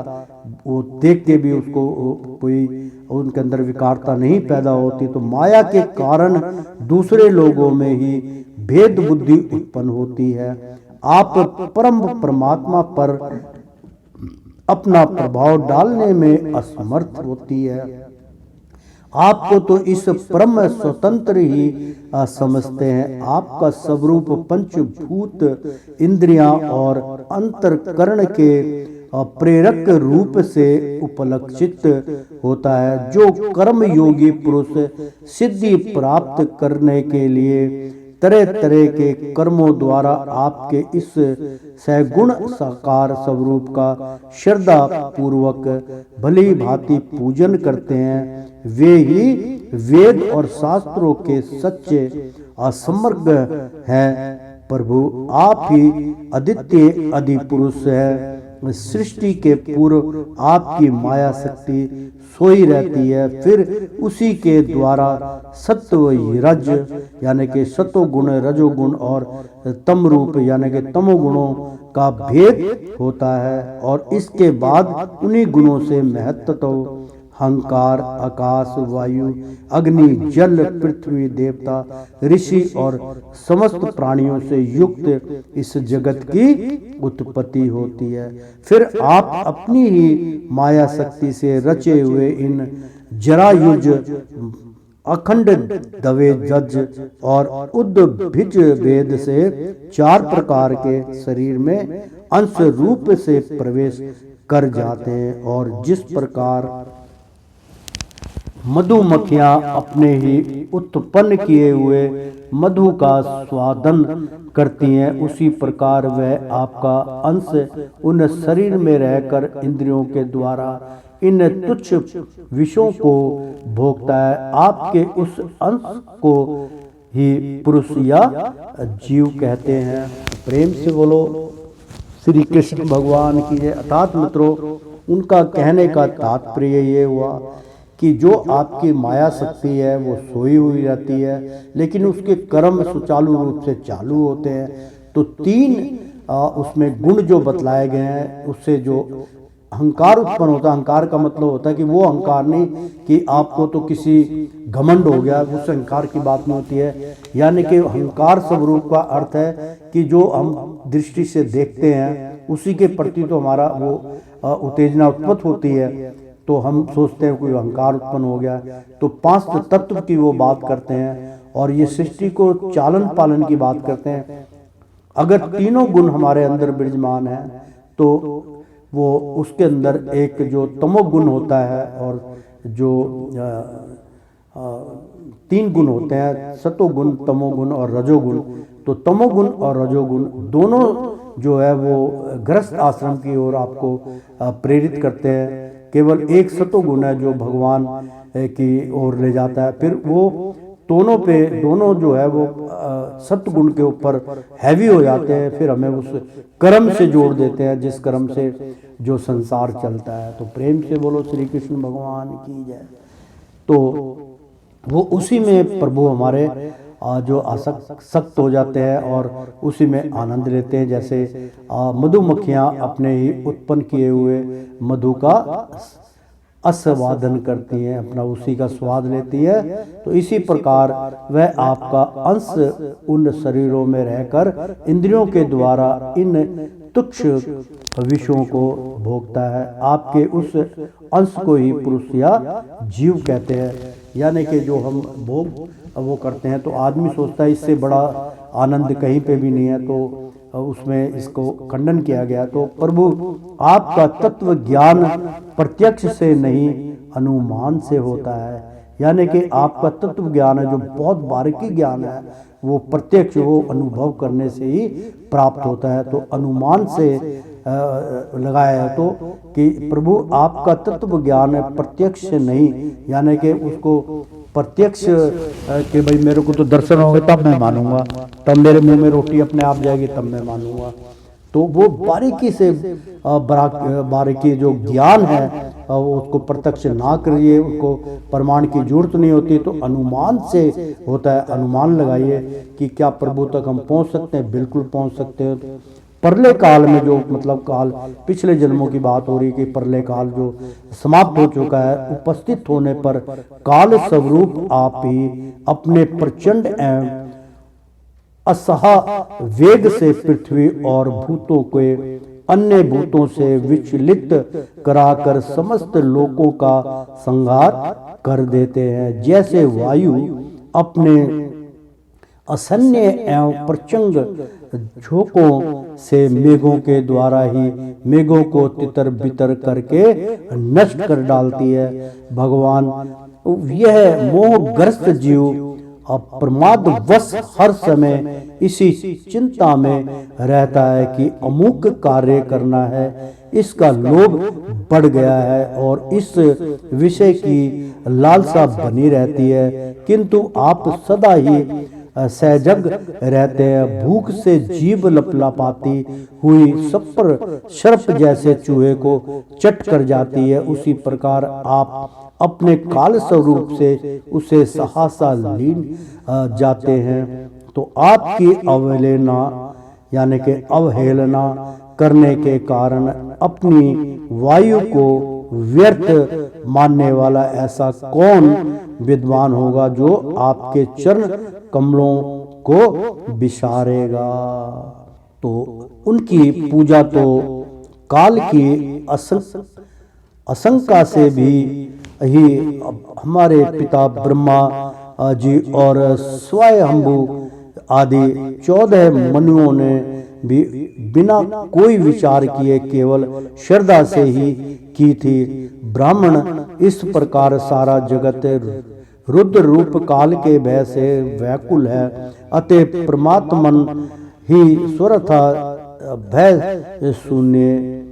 [SPEAKER 3] वो देख के भी उसको कोई उनके अंदर विकारता नहीं पैदा होती। तो माया के कारण दूसरे लोगों में ही भेद बुद्धि उत्पन्न होती है। आप परम परमात्मा पर अपना प्रभाव डालने में असमर्थ होती है। आपको तो इस परम स्वतंत्र ही समझते हैं। आपका स्वरूप पंचभूत इंद्रियां और अंतरकरण के प्रेरक रूप से उपलक्षित होता है। जो कर्म योगी पुरुष सिद्धि प्राप्त करने के लिए तरह तरह के कर्मों द्वारा आपके इस सगुण साकार स्वरूप का श्रद्धा पूर्वक भली भांति पूजन करते हैं, वे ही वेद और शास्त्रों के सच्चे असमग्र हैं। प्रभु आप ही अद्वितीय आदिपुरुष है। सृष्टि के पूर्व आपकी माया शक्ति सोई रहती है, फिर उसी के द्वारा सत्व रज यानी कि सतोगुण, रजोगुण और तम रूप यानी कि तमोगुणों का भेद होता है और इसके बाद उन्हीं गुणों से महत्त्व, अहंकार, आकाश, वायु, अग्नि, जल, पृथ्वी, देवता, ऋषि और समस्त प्राणियों से युक्त इस जगत की उत्पत्ति होती है। फिर आप अपनी ही माया शक्ति से रचे हुए इन जरायुज, अखंड दवे जज और उद्भिज वेद से 4 प्रकार के शरीर में अंश रूप से प्रवेश कर जाते हैं और जिस प्रकार मधुमक्खियां अपने ही उत्पन्न किए हुए मधु का स्वादन करती हैं, उसी प्रकार वह आपका अंश उन शरीर में रहकर इंद्रियों के द्वारा इन तुच्छ विषयों को भोगता है। आपके उस अंश को ही पुरुष या जीव कहते हैं। प्रेम से बोलो श्री कृष्ण भगवान की जय। अर्थात मित्रों, उनका कहने का तात्पर्य ये हुआ कि जो आपकी माया शक्ति है वो सोई हुई रहती है, लेकिन उसके कर्म सुचारू रूप से चालू होते हैं। तो 3 उसमें गुण जो बतलाए गए हैं, उससे जो अहंकार उत्पन्न होता है, अहंकार का मतलब होता है कि वो अहंकार नहीं कि आपको तो किसी घमंड हो गया, उस अहंकार की बात नहीं होती है। यानी कि अहंकार स्वरूप का अर्थ है कि जो हम दृष्टि से देखते हैं उसी के प्रति तो हमारा वो उत्तेजना उत्पन्न होती है, तो हम सोचते हैं कोई अहंकार उत्पन्न हो गया। तो 5 तत्व की वो बात करते हैं और ये सृष्टि को चालन पालन की बात करते हैं। अगर तीनों गुण हमारे अंदर विराजमान है तो वो उसके अंदर एक जो तमोगुण होता है और जो 3 गुण होते हैं, सतोगुण, तमोगुण और रजोगुण। तो तमोगुण और रजोगुण दोनों जो है वो गृहस्थ आश्रम की ओर आपको प्रेरित करते हैं। केवल एक सतोगुण है जो भगवान की ओर ले जाता है। फिर वो दोनों जो है वो सतगुण के ऊपर हैवी हो जाते हैं, फिर हमें उस कर्म से जोड़ देते हैं जिस कर्म से जो संसार चलता है। तो प्रेम से बोलो श्री कृष्ण भगवान की जय। तो वो उसी में प्रभु हमारे जो आसक्त हो जाते हैं और उसी में आनंद लेते हैं। जैसे मधुमक्खियां अपने ही उत्पन्न किए हुए मधु का आस्वादन करती हैं, अपना उसी का स्वाद लेती है। तो इसी प्रकार वह आपका अंश उन शरीरों में रहकर इंद्रियों के द्वारा इन तुच्छ विषयों को भोगता है। आपके उस अंश को ही पुरुष या जीव कहते हैं। यानी कि जो हम भोग वो करते हैं तो आदमी सोचता है इससे बड़ा आनंद कहीं पे भी नहीं है, तो उसमें इसको खंडन किया गया। तो प्रभु आपका तत्व ज्ञान प्रत्यक्ष से नहीं अनुमान से होता है। यानी कि आपका तत्व ज्ञान है जो बहुत बारीकी ज्ञान है, वो प्रत्यक्ष वो अनुभव करने से ही प्राप्त होता है। तो अनुमान से लगाया है तो कि प्रभु आपका तत्व ज्ञान है प्रत्यक्ष से नहीं, यानी कि उसको प्रत्यक्ष कि भाई मेरे को तो दर्शन होंगे तब मैं मानूंगा, तब मेरे मुंह में रोटी अपने आप जाएगी तब मैं मानूंगा। तो वो बारीकी से बारीकी जो ज्ञान है उसको प्रत्यक्ष ना करिए, उसको प्रमाण की जरूरत नहीं होती। तो अनुमान से होता है। अनुमान लगाइए कि क्या प्रभु तक हम पहुंच सकते हैं, बिल्कुल पहुंच सकते हैं। प्रलय काल में जो मतलब काल पिछले जन्मों की बात हो रही कि प्रलय काल जो समाप्त हो चुका है, उपस्थित होने पर काल स्वरूप आप ही अपने प्रचंड एवं असहा वेग से पृथ्वी और भूतों के अन्य भूतों से विचलित कराकर समस्त लोकों का संहार कर देते हैं। जैसे वायु अपने असन्य एवं प्रचंड झोंकों से मेघों के द्वारा ही मेघों को तितर बितर करके नष्ट कर डालती है, भगवान यह मोहग्रस्त जीव प्रमादवश हर समय इसी चिंता में रहता है कि अमुक कार्य करना है इसका लोभ बढ़ गया है और इस विषय की लालसा बनी रहती है, किंतु आप सदा ही सहजग रहते हैं। भूख से जीभ लपलपाती हुई सर्प जैसे चूहे को चट कर जाती है, उसी प्रकार आप अपने काल स्वरूप से उसे सहसा लीन जाते हैं। तो आपकी अवहेलना यानी कि अवहेलना करने के कारण अपनी वायु को व्यर्थ मानने वाला ऐसा कौन विद्वान होगा जो आपके चरण कमलों को विसारेगा। तो उनकी पूजा तो काल की आशंका से भी ही हमारे पिता ब्रह्मा जी और स्वयंभू आदि 14 मनुओं ने भी बिना कोई विचार किए केवल श्रद्धा से ही की थी। ब्राह्मण इस प्रकार सारा जगत रुद्र रूप काल के भय से व्याकुल है, अतः परमात्मन ही स्वरथा भय शून्य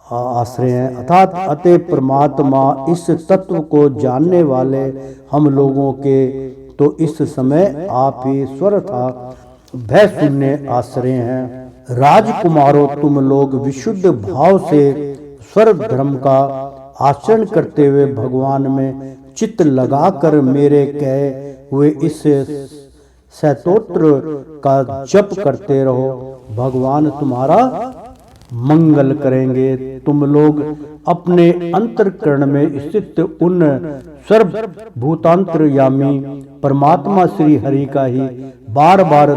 [SPEAKER 3] आश्रय है। अर्थात अतः परमात्मा इस तत्व को जानने वाले हम लोगों के तो इस समय आप ही स्वरथा भय शून्य आश्रय हैं। राजकुमारों, तुम लोग विशुद्ध भाव से स्वर धर्म का आचरण करते हुए भगवान में चित्त लगाकर मेरे कहे हुए इस स्तोत्र का जप करते रहो, भगवान तुम्हारा मंगल करेंगे। तुम लोग अपने अंतःकरण में स्थित उन सर्वभूतांतर्यामी परमात्मा श्री हरि का ही बार बार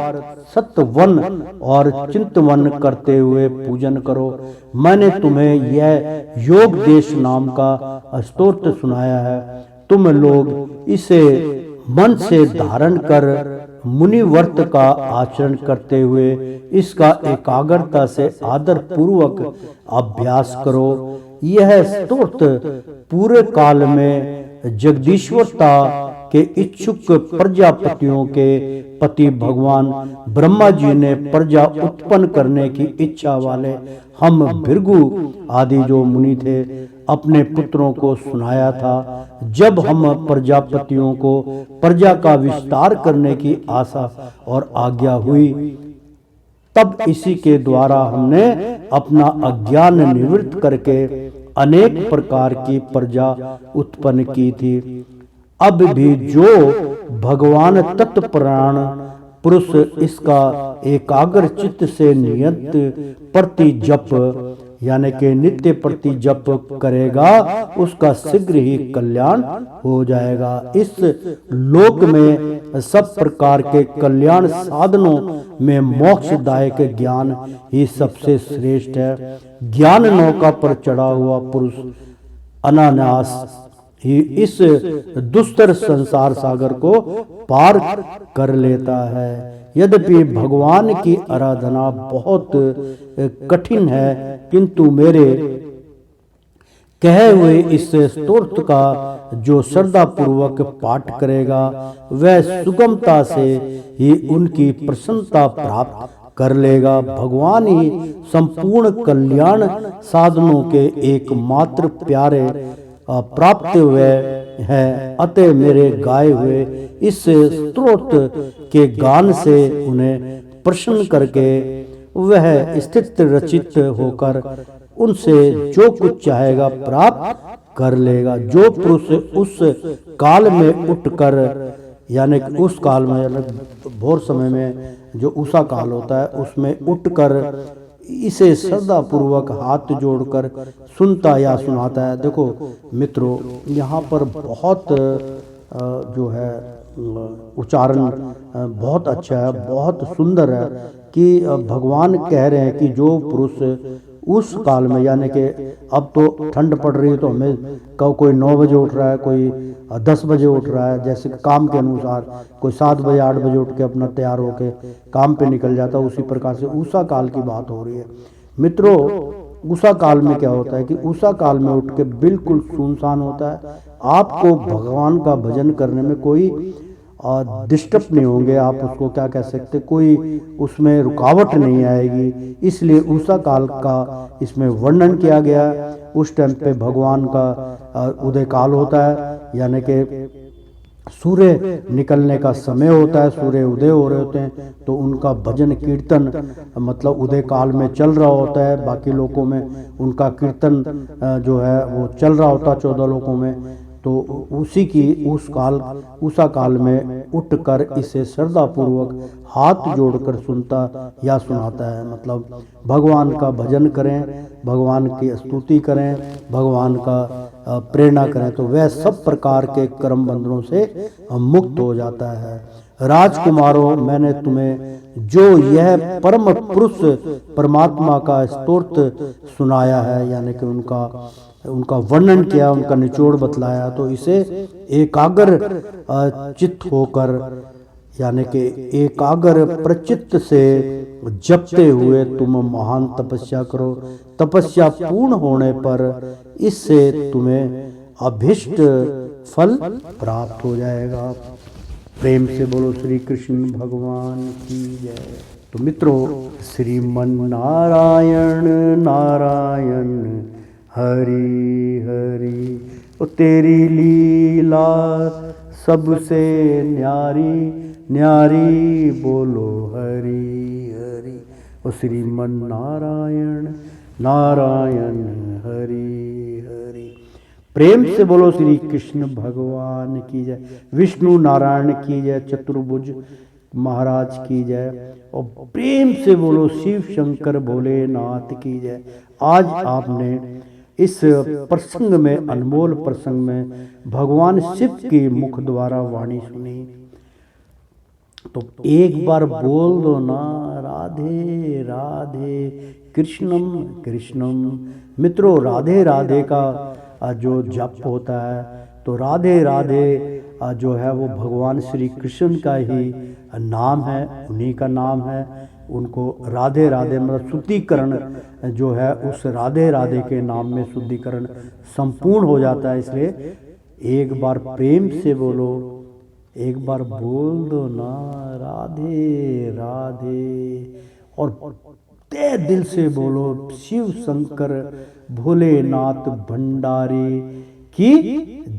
[SPEAKER 3] सत्वन और चिंतवन करते हुए पूजन करो। मैंने तुम्हें यह योग देश नाम का स्तोत्र सुनाया है, तुम लोग इसे मन से धारण कर मुनिव्रत का आचरण करते हुए इसका एकाग्रता से आदर पूर्वक अभ्यास करो। यह स्तोत्र पूरे काल में जगदीश्वरता के इच्छुक प्रजापतियों के पति भगवान ब्रह्मा जी ने प्रजा उत्पन्न करने की इच्छा वाले हम भृगु आदि जो मुनि थे अपने पुत्रों को सुनाया था। जब हम प्रजापतियों को प्रजा का विस्तार करने की आशा और आज्ञा हुई, तब इसी के द्वारा हमने अपना अज्ञान निवृत्त करके अनेक प्रकार की प्रजा उत्पन्न की थी। अब भी जो भगवान तत्परायण पुरुष इसका एकाग्र चित्त से नियत प्रति जप यानी कि नित्य प्रति जप करेगा, उसका शीघ्र ही कल्याण हो जाएगा। इस लोक में सब प्रकार के कल्याण साधनों में मोक्षदायक ज्ञान ही सबसे श्रेष्ठ है। ज्ञान नौका पर चढ़ा हुआ पुरुष अनायास ही इस दुस्तर संसार सागर को पार कर लेता है। यद्यपि भगवान की आराधना बहुत कठिन है, किंतु मेरे कहे हुए इस स्तोत्र का जो श्रद्धा पूर्वक पाठ करेगा वह सुगमता से ही उनकी प्रसन्नता प्राप्त कर लेगा। भगवान ही संपूर्ण कल्याण साधनों के एकमात्र प्यारे प्राप्त हुए हैं। अतः मेरे गाए हुए इस स्तोत्र के गान से उन्हें प्रसन्न करके वह स्थित रचित होकर उनसे जो कुछ चाहेगा प्राप्त कर लेगा। जो पुरुष उस काल में उठकर यानी उस काल में भोर समय में जो उषा काल होता है उसमें उठकर इसे श्रद्धा पूर्वक हाथ जोड़कर सुनता या सुनाता है। देखो मित्रों, यहाँ पर बहुत जो है उच्चारण बहुत अच्छा है, बहुत सुंदर है कि भगवान कह रहे हैं कि जो पुरुष उस काल में यानी कि अब तो ठंड पड़ रही है तो हमें कोई 9 बजे उठ रहा है, कोई 10 बजे उठ रहा है, जैसे काम के अनुसार कोई 7 बजे 8 बजे उठ के अपना तैयार होके काम पे निकल जाता है। उसी प्रकार से उषा काल की बात हो रही है। मित्रों, उषा काल में क्या होता है कि उषा काल में उठ के बिल्कुल सुनसान होता है। आपको भगवान का भजन करने में कोई डिस्टर्ब नहीं होंगे, आप उसको क्या कह सकते, कोई उसमें रुकावट नहीं आएगी। इसलिए उषा काल का इसमें वर्णन किया गया। उस टाइम पे भगवान का उदय काल होता है, यानी कि सूर्य निकलने का समय होता है, सूर्य उदय हो रहे होते हैं, तो उनका भजन कीर्तन मतलब उदय काल में चल रहा होता है। बाकी लोकों में उनका कीर्तन जो है वो चल रहा होता है 14 लोकों में। तो उसी की उषा काल में उठकर इसे श्रद्धा पूर्वक हाथ जोड़कर सुनता या सुनाता है। मतलब भगवान का भजन करें, भगवान की स्तुति करें, भगवान का प्रेरणा करें, तो वह सब प्रकार के कर्म बंधनों से मुक्त हो जाता है। राजकुमारों, मैंने तुम्हें जो यह परम पुरुष परमात्मा का स्तोत्र सुनाया है, यानी कि उनका वर्णन किया, उनका निचोड़ बतलाया, तो इसे एकाग्र चित्त होकर, यानी कि एकाग्र प्रचित्त से जपते हुए तुम महान तपस्या करो। तपस्या पूर्ण होने पर इससे तुम्हें अभिष्ट फल प्राप्त हो जाएगा। प्रेम से बोलो श्री कृष्ण भगवान की जय। तो मित्रों, श्रीमन नारायण नारायण हरि हरि, ओ तेरी लीला सबसे न्यारी न्यारी, बोलो हरि हरि। ओ श्रीमन नारायण नारायण हरि हरि। प्रेम से बोलो श्री कृष्ण भगवान की जय। विष्णु नारायण की जय, चतुर्भुज महाराज की जय। और प्रेम से बोलो शिव शंकर भोलेनाथ की जय। आज आपने इस प्रसंग में, अनमोल प्रसंग में, भगवान शिव की मुख द्वारा वाणी सुनी। तो एक बार बोल दो ना, राधे राधे कृष्णम कृष्णम। मित्रों, राधे राधे का जो जप होता है, तो राधे राधे जो है वो भगवान श्री कृष्ण का ही नाम है, उन्हीं का नाम है। उनको राधे राधे मतलब शुद्धिकरण जो है उस राधे राधे के नाम में शुद्धिकरण संपूर्ण हो जाता है। इसलिए एक बार प्रेम से बोलो, एक बार बोल दो ना, राधे राधे, और तहे दिल से बोलो शिव शंकर भोलेनाथ भंडारी की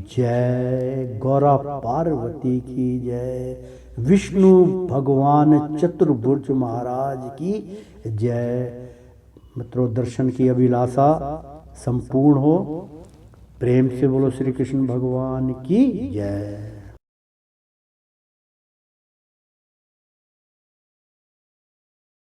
[SPEAKER 3] जय, गौरा पार्वती की जय, विष्णु भगवान चतुर्भुज महाराज की जय। मित्रों, दर्शन की अभिलाषा संपूर्ण हो। प्रेम से बोलो श्री कृष्ण भगवान की जय।